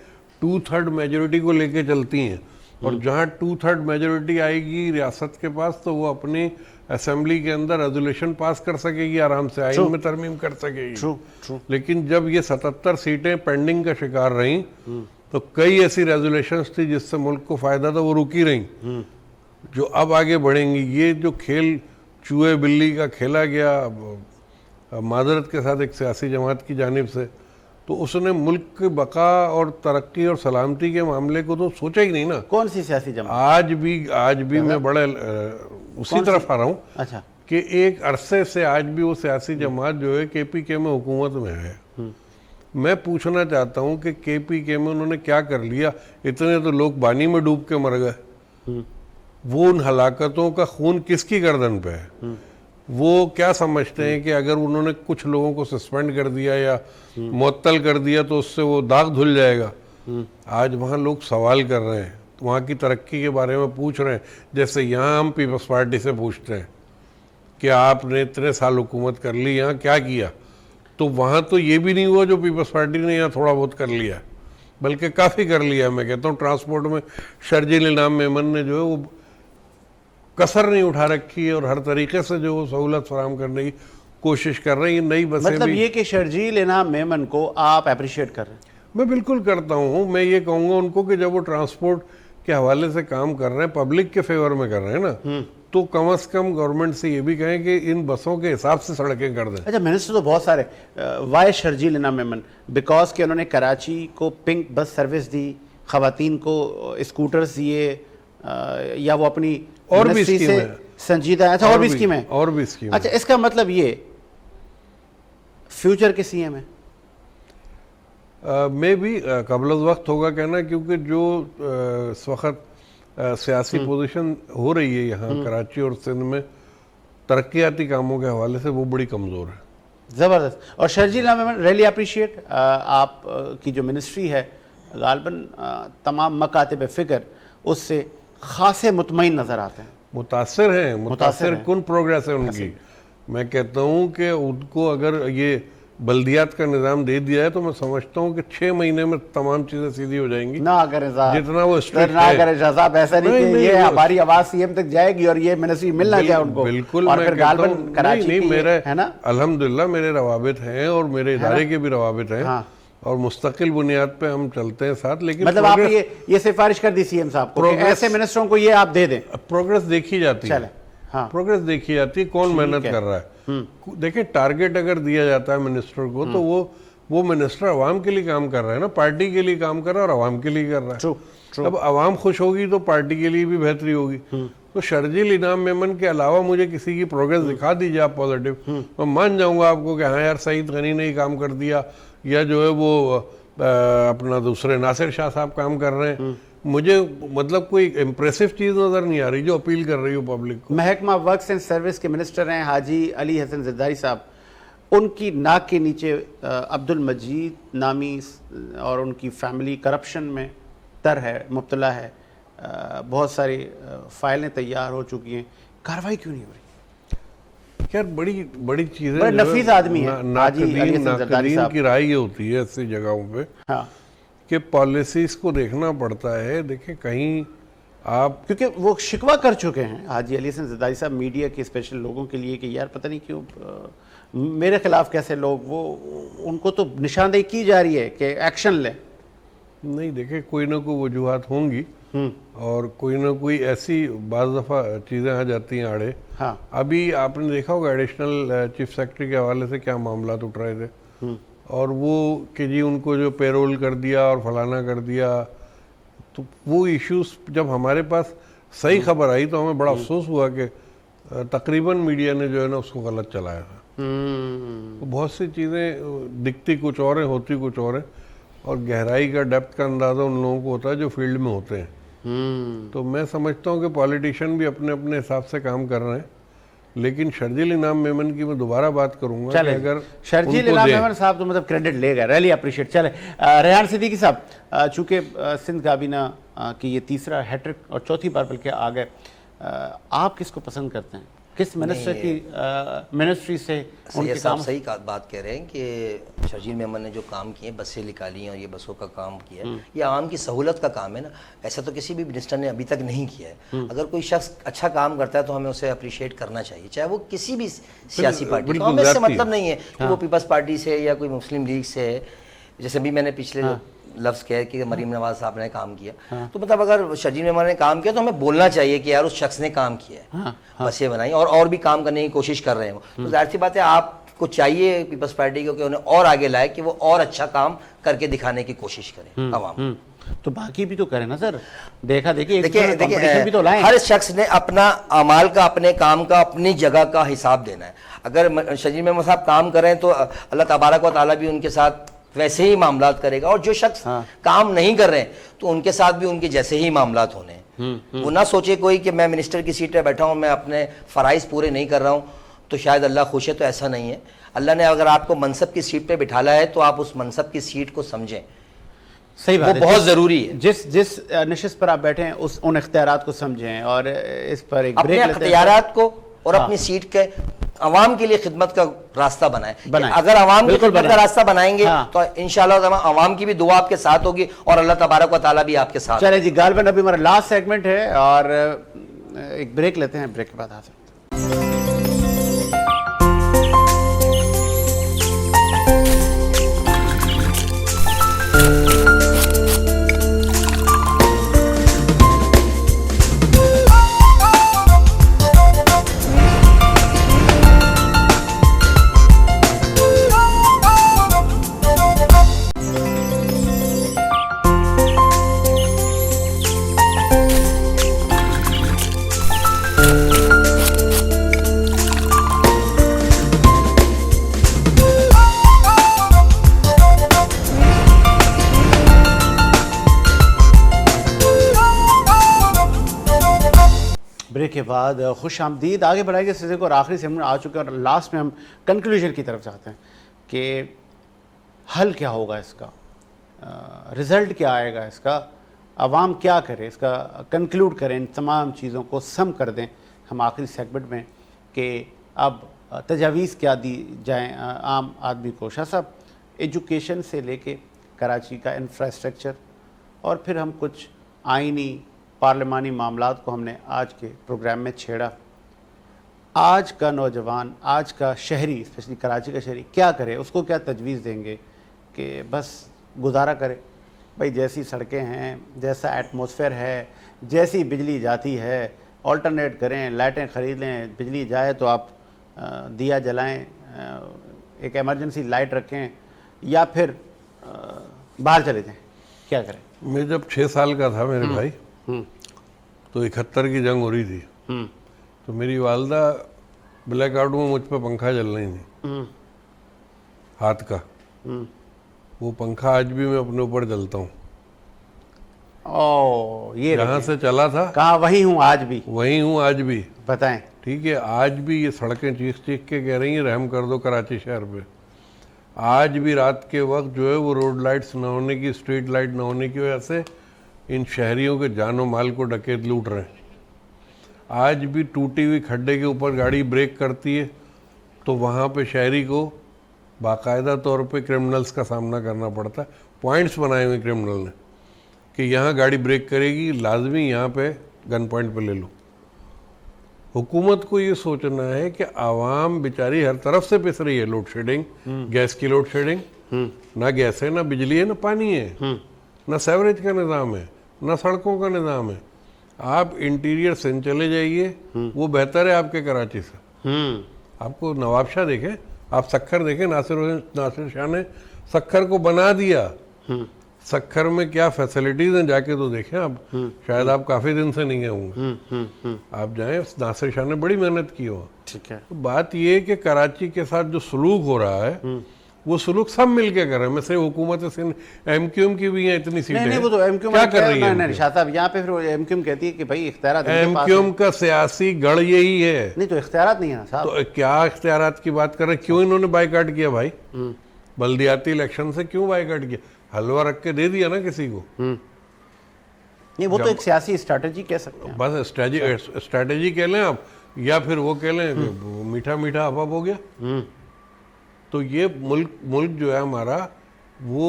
2/3 मेजोरिटी को लेके चलती हैं, और जहाँ 2/3 मेजोरिटी आएगी रियासत के पास, तो वो अपनी असेंबली के अंदर रेजोल्यूशन पास कर सकेगी, आराम से आइन में तरमीम कर सकेगी। लेकिन जब ये 77 सीटें पेंडिंग का शिकार रहीं, तो कई ऐसी रेजोल्यूशंस थी जिससे मुल्क को फायदा था, वो रुकी रहीं, जो अब आगे बढ़ेंगी। ये जो खेल चूहे बिल्ली का खेला गया मादरत के साथ एक सियासी जमात की जानिब से, तो उसने मुल्क की बका और तरक्की और सलामती के मामले को तो सोचा ही नहीं ना। कौन सी सियासी जमात? आज भी मैं बड़े उसी तरफ आ रहा हूँ। अच्छा, कि एक अरसे से आज भी वो सियासी जमात जो है KPK में हुकूमत में है। मैं पूछना चाहता हूँ कि KPK में उन्होंने क्या कर लिया? इतने तो लोग पानी में डूब के मर गए। वो उन हलाकतों का खून किसकी गर्दन पे है? वो क्या समझते हैं कि अगर उन्होंने कुछ लोगों को सस्पेंड कर दिया या मुअत्तल कर दिया तो उससे वो दाग धुल जाएगा? आज वहाँ लोग सवाल कर रहे हैं, तो वहाँ की तरक्की के बारे में पूछ रहे हैं, जैसे यहाँ हम पीपल्स पार्टी से पूछते हैं कि आपने इतने साल हुकूमत कर ली, यहाँ क्या किया, तो वहाँ तो ये भी नहीं हुआ जो पीपल्स पार्टी ने यहाँ थोड़ा बहुत कर लिया, बल्कि काफ़ी कर लिया। मैं कहता हूँ ट्रांसपोर्ट में शर्जील इनाम मेमन ने जो है वो कसर नहीं उठा रखी है और हर तरीके से जो वो सहूलत फराहम करने की कोशिश कर रहे हैं। ये नई बसें मतलब भी, ये कि शर्जील इनाम मेमन को आप अप्रिशिएट कर रहे हैं? मैं बिल्कुल करता हूँ। मैं ये कहूँगा उनको कि जब वो ट्रांसपोर्ट के हवाले से काम कर रहे हैं, पब्लिक के फेवर में कर रहे हैं ना, तो कम से कम गवर्नमेंट से ये भी कहें कि इन बसों के हिसाब से सड़कें कर दें। अच्छा, मिनिस्टर तो बहुत सारे, वाई शर्जील इनाम मेमन? बिकॉज कि उन्होंने कराची को पिंक बस सर्विस दी, खवातीन को स्कूटर्स दिए, या वो अपनी और भी मिनिस्ट्री स्कीम से है। संजीदा है? अच्छा, और भी स्कीम है? और भी स्कीम। अच्छा, इसका मतलब ये फ्यूचर के सीएम है? में भी कबल वक्त होगा कहना, क्योंकि जो इस वक्त सियासी पोजीशन हो रही है यहाँ कराची और सिंध में तरक्याती कामों के हवाले से, वो बड़ी कमज़ोर है। ज़बरदस्त। और शर्जील इनाम मेमन, रियली अप्रिशिएट आप की जो मिनिस्ट्री है, गालबन तमाम मकातिब फ़िक्र उससे खासे मुतमईन नज़र आते हैं। मुतासर हैं, मुतासर हैं। कौन प्रोग्रेस है उनकी। मैं कहता हूँ कि उनको अगर ये बल्दियात का निज़ाम दे दिया है तो मैं समझता हूँ कि 6 महीने में तमाम चीज़ें सीधी हो जाएंगी। ना करें साहब, जितना वो strict ना है। करें शाह साहब, ऐसा नहीं कि ये हमारी आवाज़ सीएम तक जाएगी और ये मिनिस्ट्री मिलना चाहिए उनको। बिल्कुल। और मैं फिर कहता गालबन हूँ, कराची नहीं की मेरे, है ना, अल्हम्दुलिल्लाह मेरे रवाबित हैं और मेरे इदारे के भी रवाबित हैं। हाँ। और मुस्तकिल बुनियाद पे हम चलते हैं साथ। लेकिन मतलब आप ये सिफारिश कर दी सीएम साहब को कि ऐसे मिनिस्टरों को ये आप दे दें? प्रोग्रेस देखी जाती है। चले, हाँ, प्रोग्रेस देखी जाती है, कौन मेहनत कर रहा है। देखिए, टारगेट अगर दिया जाता है मिनिस्टर को तो वो मिनिस्टर अवाम के लिए काम कर रहा है ना, पार्टी के लिए काम कर रहा है और अवाम के लिए कर रहा है। ट्रू। अब अवाम खुश होगी तो पार्टी के लिए भी बेहतरी होगी। तो शर्जील इनाम मेमन के अलावा मुझे किसी की प्रोग्रेस दिखा दीजिए आप पॉजिटिव, मैं मान जाऊंगा आपको कि हाँ यार सईद गनी ने ही काम कर दिया, या जो है वो अपना दूसरे नासिर शाह साहब काम कर रहे हैं। मुझे मतलब कोई इम्प्रेसिव चीज़ नज़र नहीं आ रही जो अपील कर रही हो पब्लिक को। महकमा वर्क्स एंड सर्विस के मिनिस्टर हैं हाजी अली हसन ज़रदारी साहब, उनकी नाक के नीचे अब्दुल मजीद नामी और उनकी फैमिली करप्शन में तर है, मुब्तला है, बहुत सारी फाइलें तैयार हो चुकी हैं, कार्रवाई क्यों नहीं हो रही? यार बड़ी बड़ी चीज़ें, बड़े नफीस आदमी हैं हाजी अली हसन ज़रदारी नाकदीन साहब। की राय ये होती है ऐसी जगहों पे हाँ, कि पॉलिसीज़ को देखना पड़ता है। देखिए, कहीं आप, क्योंकि वो शिकवा कर चुके हैं हाजी अली हसन ज़रदारी साहब मीडिया के स्पेशल लोगों के लिए कि यार पता नहीं क्यों मेरे खिलाफ कैसे लोग, वो उनको तो निशानदेही की जा रही है कि एक्शन लें। नहीं देखे, कोई ना कोई वजूहात होंगी और कोई ना कोई ऐसी बाज़ दफ़ा चीज़ें आ जाती हैं आड़े। हाँ, अभी आपने देखा होगा एडिशनल चीफ सेक्रेटरी के हवाले से क्या मामला उठ रहे थे, और वो कि जी उनको जो पेरोल कर दिया और फलाना कर दिया, तो वो इश्यूज जब हमारे पास सही खबर आई तो हमें बड़ा अफसोस हुआ कि तकरीबन मीडिया ने जो है ना उसको गलत चलाया था। तो बहुत सी चीज़ें दिखती कुछ और हैं, होती कुछ और हैं, और गहराई का डेप्थ का अंदाज़ा उन लोगों को होता है जो फील्ड में होते हैं। तो मैं समझता हूँ कि पॉलिटिशियन भी अपने अपने हिसाब से काम कर रहे हैं, लेकिन शर्जील इनाम मेमन की मैं दोबारा बात करूंगा कि अगर शर्जील इनाम मेमन साहब तो मतलब क्रेडिट ले गए, रियली अप्रिशिएट। चले रेहान सिद्दीकी साहब, चूँकि सिंध काबीना की ये तीसरा हैट्रिक और चौथी बार बल्कि आ गए, आप किसको पसंद करते हैं? किस मिनिस्टर की मिनिस्ट्री से उनके काम? सही बात कह रहे हैं कि शर्जील मेमन ने जो काम किए, बसें निकाली हैं और ये बसों का काम किया है, ये आवाम की सहूलत का काम है ना। ऐसा तो किसी भी मिनिस्टर ने अभी तक नहीं किया है। अगर कोई शख्स अच्छा काम करता है तो हमें उसे अप्रिशिएट करना चाहिए, चाहे वो किसी भी सियासी पार्टी। तो हमें इससे मतलब नहीं है कि वो पीपल्स पार्टी से या कोई मुस्लिम लीग से है। जैसे भी मैंने पिछले लफ्ज़ कहे कि मरीम नवाज साहब ने काम किया, तो मतलब अगर शर्जील मेमन ने काम किया तो हमें बोलना चाहिए कि यार उस शख्स ने काम किया है, बसें बनाई और भी काम करने की कोशिश कर रहे हैं। तो जाहिर सी बात है आपको चाहिए पीपल्स पार्टी को कि उन्हें और आगे लाए, कि वो और अच्छा काम करके दिखाने की कोशिश करें अवाम। तो बाकी भी तो करें ना सर, देखिए देखिए भी तो लाएं। हर शख्स ने अपना अमाल का, अपने काम का, अपनी जगह का हिसाब देना है। अगर शर्जील मेमन साहब काम करें तो अल्लाह तबारक व तआला भी उनके साथ वैसे ही मामलात करेगा, और जो शख्स काम नहीं कर रहे हैं तो उनके साथ भी उनके जैसे ही मामलात होने हैं। वो ना सोचे कोई कि मैं मिनिस्टर की सीट पे बैठा हूँ, मैं अपने फ़राइज़ पूरे नहीं कर रहा हूँ तो शायद अल्लाह खुश है, तो ऐसा नहीं है। अल्लाह ने अगर आपको मनसब की सीट पे बिठाला है तो आप उस मनसब की सीट को समझें। सही बात वो है। बहुत जरूरी है। जिस नशिस्त पर आप बैठे हैं उन इख्तियारात को समझें और इस पर एक अपने ब्रेक लेते हैं। इख्तियारात को और हाँ। अपनी सीट के अवाम के लिए खिदमत का रास्ता बनाएं। बनाएं। अगर अवाम की बिल्कुल खिदमत का बनाएं। रास्ता बनाएंगे हाँ। तो इंशाल्लाह अवाम की भी दुआ आपके साथ होगी और अल्लाह तबारक व तआला भी आपके साथ। चले जी, गालिबन अभी हमारा लास्ट सेगमेंट है और एक ब्रेक लेते हैं, ब्रेक के बाद हाजिर। ब्रेक के बाद खुश आमदीद। आगे बढ़ाएंगे सिलसिले को और आखिरी सेगमेंट आ चुके हैं और लास्ट में हम कंक्लूजन की तरफ जाते हैं कि हल क्या होगा इसका, रिज़ल्ट क्या आएगा इसका, आवाम क्या करे, इसका कंक्लूड करें, इन तमाम चीज़ों को सम कर दें हम आखिरी सेगमेंट में कि अब तजावीज़ क्या दी जाएँ आम आदमी को। शाह साहब, एजुकेशन से लेके कराची का इंफ्रास्ट्रक्चर और फिर हम कुछ आइनी पार्लिमानी मामलात को हमने आज के प्रोग्राम में छेड़ा। आज का नौजवान, आज का शहरी, स्पेशली कराची का शहरी क्या करे, उसको क्या तजवीज़ देंगे कि बस गुजारा करे? भाई जैसी सड़कें हैं, जैसा एटमॉस्फेयर है, जैसी बिजली जाती है, ऑल्टरनेट करें, लाइटें ख़रीद लें, बिजली जाए तो आप दिया जलाएं, एक एमरजेंसी लाइट रखें या फिर बाहर चले जाएं, क्या करें? मैं जब 6 साल का था मेरे भाई, तो 71 की जंग हो रही थी, तो मेरी वालदा ब्लैक आउट में मुझ पर पंखा जल रही थी हाथ का। वो पंखा आज भी मैं अपने ऊपर जलता हूँ। ओ, ये जहाँ से चला था कहाँ, वही हूँ आज भी, वहीं हूँ आज भी। बताएं। ठीक है, आज भी ये सड़कें चीख चीख के कह रही हैं रहम कर दो कराची शहर पे। आज भी रात के वक्त जो है वो रोड लाइट्स न होने की, स्ट्रीट लाइट न होने की वजह से इन शहरियों के जानो माल को डकैत लूट रहे हैं। आज भी टूटी हुई खड्डे के ऊपर गाड़ी ब्रेक करती है तो वहाँ पे शहरी को बाकायदा तौर पे क्रिमिनल्स का सामना करना पड़ता है। पॉइंट्स बनाए हुए क्रिमिनल ने कि यहाँ गाड़ी ब्रेक करेगी, लाजमी यहाँ पे गन पॉइंट पे ले लो। हुकूमत को ये सोचना है कि आवाम बेचारी हर तरफ से पिस रही है। लोड शेडिंग, गैस की लोड शेडिंग, ना गैस है, ना बिजली है, ना पानी है, ना सेवरेज का निज़ाम है, ना सड़कों का निज़ाम है। आप इंटीरियर सिंध चले जाइए, वो बेहतर है आपके कराची से। आपको नवाबशाह देखें, आप सक्खर देखें, नासिर शाह ने सक्खर को बना दिया। सक्खर में क्या फैसिलिटीज हैं जाके तो देखें आप। शायद आप काफी दिन से नहीं गए होंगे, आप जाएं। नासिर शाह ने बड़ी मेहनत की हो। ठीक है। तो बात ये है कि कराची के साथ जो सलूक हो रहा है वो सलूक सब मिलके कर रहे हैं। मैं हुकूमत एमक्यूएम की भी है इतनी सीटें, नहीं, वो तो एमक्यूएम क्या कर रही है? नहीं शाह साहब, यहाँ पे फिर एमक्यूएम कहती है कि भाई इख्तियारात एमक्यूएम का सियासी गढ़ यही है। नहीं तो इख्तियारात नहीं है ना साहब। तो क्या इख्तियारात की बात कर रहे हैं? क्यों इन्होंने बाइकाट किया भाई? बल्दियाती इलेक्शन से क्यों बाइकाट किया? हलवा रख के दे दिया ना किसी को। नहीं, वो तो एक सियासी स्ट्रैटेजी कह सकते हैं। बस स्ट्रैटेजी कह लें आप, या फिर वो कह लें कि मीठा मीठा हवा हो गया। तो ये मुल्क जो है हमारा वो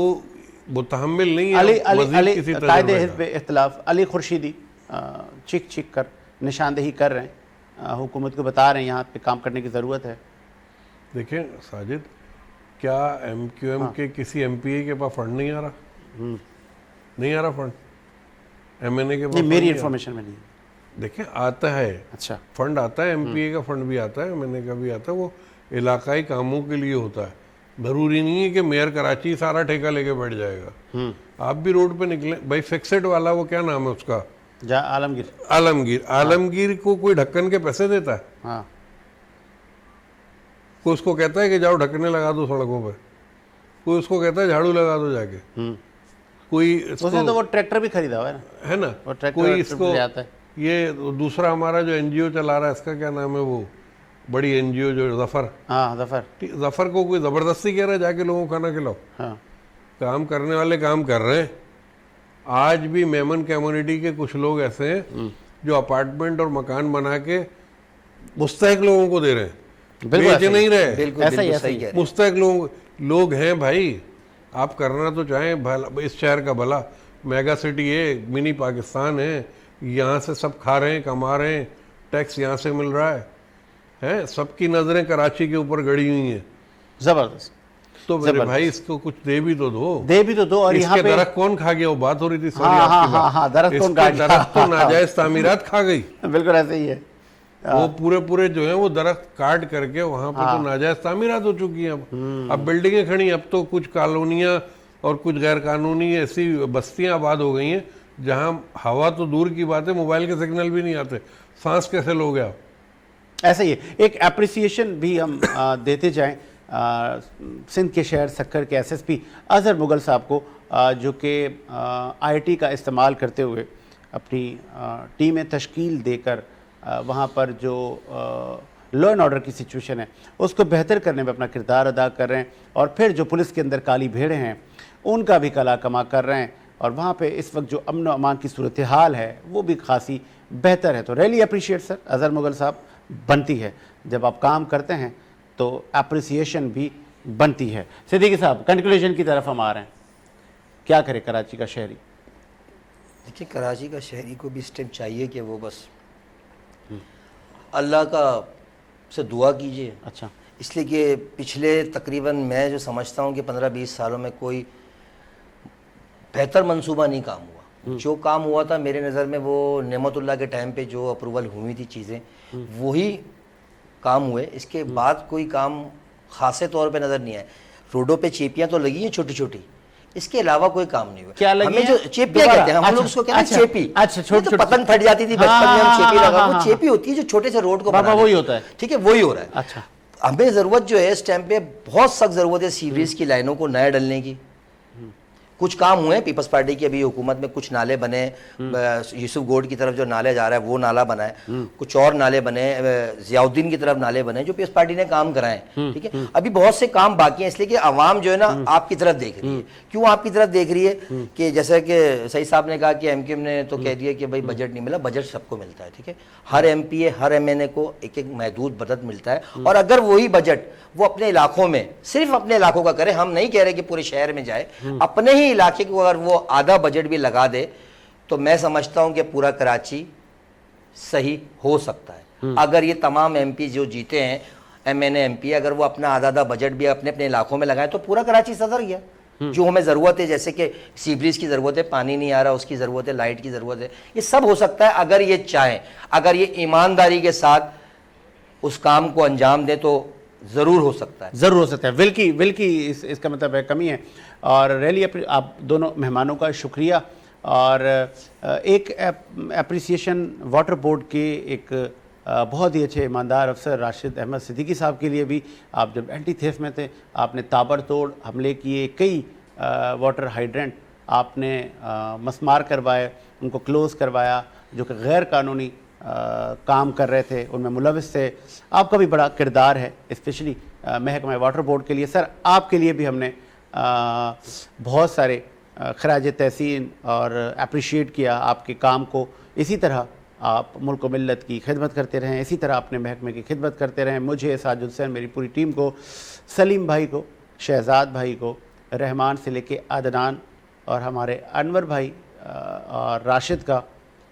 मुतहम्मिल नहीं है मज़ीद किसी तरह कायदे हिज़्ब इख्तिलाफ अली खुर्शीदी चीख चीख कर निशानदेही कर रहे हैं, हुकूमत को बता रहे हैं यहाँ पे काम करने की ज़रूरत है। देखें साजिद, क्या एमक्यूएम के किसी एमपीए के पास फंड नहीं आ रहा? नहीं आ रहा फंड एमएनए के पास? नहीं, मेरी इन्फॉर्मेशन में नहीं। देखें आता है, अच्छा, फंड आता है, एमपीए का फंड भी आता है, एमएनए का भी आता है। वो इलाकाई कामों के लिए होता है। जरूरी नहीं है कि मेयर कराची सारा ठेका लेके बैठ जाएगा। आप भी रोड पे निकले भाई, फिक्सेड वाला वो क्या नाम है उसका, आलमगीर को कोई ढक्कन के पैसे देता है? हाँ, कोई उसको कहता है कि जाओ ढक्कने लगा दो सड़कों पे? कोई उसको कहता है झाड़ू लगा दो जाके? कोई उसने तो वो ट्रैक्टर भी खरीदा हुआ है ना, वो ट्रैक्टर कोई इसको आता है। ये दूसरा हमारा जो एनजीओ चला रहा है, इसका क्या नाम है, वो बड़ी एनजीओ जो जफर, हाँ जफर, जफर को कोई जबरदस्ती कह रहा है जाके लोगों को खाना खिलाओ? हाँ, काम करने वाले काम कर रहे हैं, आज भी मेमन कम्युनिटी के कुछ लोग ऐसे हैं जो अपार्टमेंट और मकान बना के मुस्तहक लोगों को दे रहे हैं, बिल्कुल बेच ऐसा ही। नहीं रहे, बिल्कुल ऐसा ही, बिल्कुल ऐसा सही ही। कह रहे हैं। मुस्तहक लोग हैं भाई। आप करना तो चाहें भला, इस शहर का भला, मेगा सिटी है, मिनी पाकिस्तान है, यहाँ से सब खा रहे हैं, कमा रहे हैं, टैक्स यहाँ से मिल रहा है, सबकी नजरें कराची के ऊपर गड़ी हुई हैं। जबरदस्त। तो मेरे जबरदस्त। भाई इसको कुछ दे भी तो दो। दे भी तो दो। और यहाँ इसके पे दरख्त कौन खा गया, वो बात हो रही थी सारी हाँ, आपकी हाँ, बात। हाँ, दरख्त कौन इसके खा गया? दरख्त तो नाजायज तामीरात खा गई। बिल्कुल ऐसे ही है। वो पूरे जो है वो दरख्त काट करके वहां पे तो नाजायज तामीरात हो चुकी हैं। अब बिल्डिंगें खड़ी, अब तो कुछ कॉलोनियां और कुछ गैर कानूनी ऐसी बस्तियां आबाद हो गई हैं जहां हवा तो दूर की बात है, मोबाइल के सिग्नल भी नहीं आते, सांस कैसे लोगे आप? ऐसा ही है। एक एप्रिसिएशन भी हम देते जाएं सिंध के शहर सक्कर के एसएसपी अजहर मुगल साहब को, जो कि आईटी का इस्तेमाल करते हुए अपनी टीमें तश्कील देकर वहाँ पर जो लॉ एंड ऑर्डर की सिचुएशन है उसको बेहतर करने में अपना किरदार अदा कर रहे हैं, और फिर जो पुलिस के अंदर काली भेड़ें हैं उनका भी कला कमा कर रहे हैं, और वहाँ पे इस वक्त जो अमन अमान की सूरत हाल है वो भी खासी बेहतर है। तो really appreciate sir Azhar Mughal साहब, बनती है जब आप काम करते हैं तो अप्रिसिएशन भी बनती है। सिद्दीकी साहब, कंक्लूजन की तरफ हम आ रहे हैं, क्या करे कराची का शहरी? देखिए, कराची का शहरी को भी इस टाइम चाहिए कि वो बस अल्लाह का से दुआ कीजिए। अच्छा। इसलिए कि पिछले तकरीबन मैं जो समझता हूँ कि 15-20 सालों में कोई बेहतर मंसूबा नहीं काम हुआ। जो काम हुआ था मेरे नज़र में वो नेमतुल्लाह के टाइम पे जो अप्रूवल हुई थी चीज़ें, वही काम हुए। इसके बाद कोई काम खासे तौर पे नज़र नहीं आए। रोडों पे चेपियाँ तो लगी हैं छोटी छोटी, इसके अलावा कोई काम नहीं हुआ। क्या लगी हमें हैं? जो चेपियाँ दोबारा? कहते हैं हम लोग उसको कहते हैं अच्छा, चेपी। अच्छा, छोटी- तो छोटी- पतंग फट जाती थी बचपन में, हम चेपी हाँ, लगा, हाँ, वो हाँ, चेपी होती है जो छोटे से रोड को बाबा बनाने वही की। होता है। ठीक है, वही हो रहा है। अच्छा। हमें ज़रूरत जो है इस टाइम पे बहुत सख्त ज़रूरत है सीवरेज की लाइनों को नया डलने की। कुछ काम हुए पीपल्स पार्टी की अभी हुकूमत में, कुछ नाले बने, यूसुफ गोड की तरफ जो नाले जा रहा है वो नाला बना है, कुछ और नाले बने, जियाउद्दीन की तरफ नाले बने, जो पीपल्स पार्टी ने काम कराए। ठीक है, अभी बहुत से काम बाकी हैं, इसलिए कि आवाम जो है ना आपकी तरफ देख रही है। क्यों आपकी तरफ देख रही है? कि जैसे कि सही साहब ने कहा कि एमक्यूएम ने तो कह दिया कि भाई बजट नहीं मिला। बजट सबको मिलता है, ठीक है, हर एमपीए हर एमएनए को एक एक महदूद बजट मिलता है, और अगर वही बजट वो अपने इलाकों में, सिर्फ अपने इलाकों का करे, हम नहीं कह रहे कि पूरे शहर में जाए, अपने ही इलाके को अगर वो आधा बजट भी लगा दे तो मैं समझता हूं कि पूरा कराची सही हो सकता है। अगर ये तमाम एमपी जो जीते हैं, एमएनए एमपी, अगर वो अपना आधा आधा बजट भी अपने अपने इलाकों में लगाए तो पूरा कराची सदर गया। जो हमें ज़रूरत है, जैसे कि सीवरेज की ज़रूरत है, पानी नहीं आ रहा उसकी ज़रूरत है, लाइट की ज़रूरत है, ये सब हो सकता है अगर ये चाहें, अगर ये ईमानदारी के साथ उस काम को अंजाम दें तो ज़रूर हो सकता है। ज़रूर हो सकता है। विल की इसका मतलब है कमी है। और रैली आप दोनों मेहमानों का शुक्रिया, और एक एप्रिसिएशन वाटर बोर्ड के एक बहुत ही अच्छे ईमानदार अफसर राशिद अहमद सिद्दीकी साहब के लिए भी। आप जब एंटी थेफ्ट में थे आपने ताबड़तोड़ हमले किए, कई वाटर हाइड्रेंट आपने मसमार करवाए, उनको क्लोज़ करवाया, जो कि गैर कानूनी काम कर रहे थे, उनमें मुलविस थे। आपका भी बड़ा किरदार है, स्पेशली महकमा वाटर बोर्ड के लिए। सर, आपके लिए भी हमने बहुत सारे खराज तहसीन और अप्रिशिएट किया आपके काम को। इसी तरह आप मुल्क व मिल्लत की खिदमत करते रहें, इसी तरह अपने महकमे की खिदमत करते रहें। मुझे, साजिद हुसैन, मेरी पूरी टीम को, सलीम भाई को, शहजाद भाई को, रहमान से लेके अदनान और हमारे अनवर भाई और राशिद का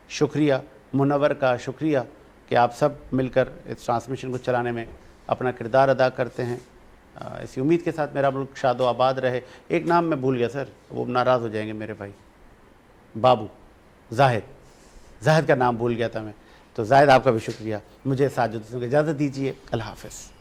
शुक्रिया, मुनव्वर का शुक्रिया कि आप सब मिलकर इस ट्रांसमिशन को चलाने में अपना किरदार अदा करते हैं। इसी उम्मीद के साथ मेरा मुल्क शादो आबाद रहे। एक नाम मैं भूल गया सर, वो नाराज़ हो जाएंगे मेरे भाई, बाबू जाहिद का नाम भूल गया था मैं। तो जाहिद, आपका भी शुक्रिया। मुझे साजिद को इजाज़त दीजिए। अल्लाह हाफ़िज़।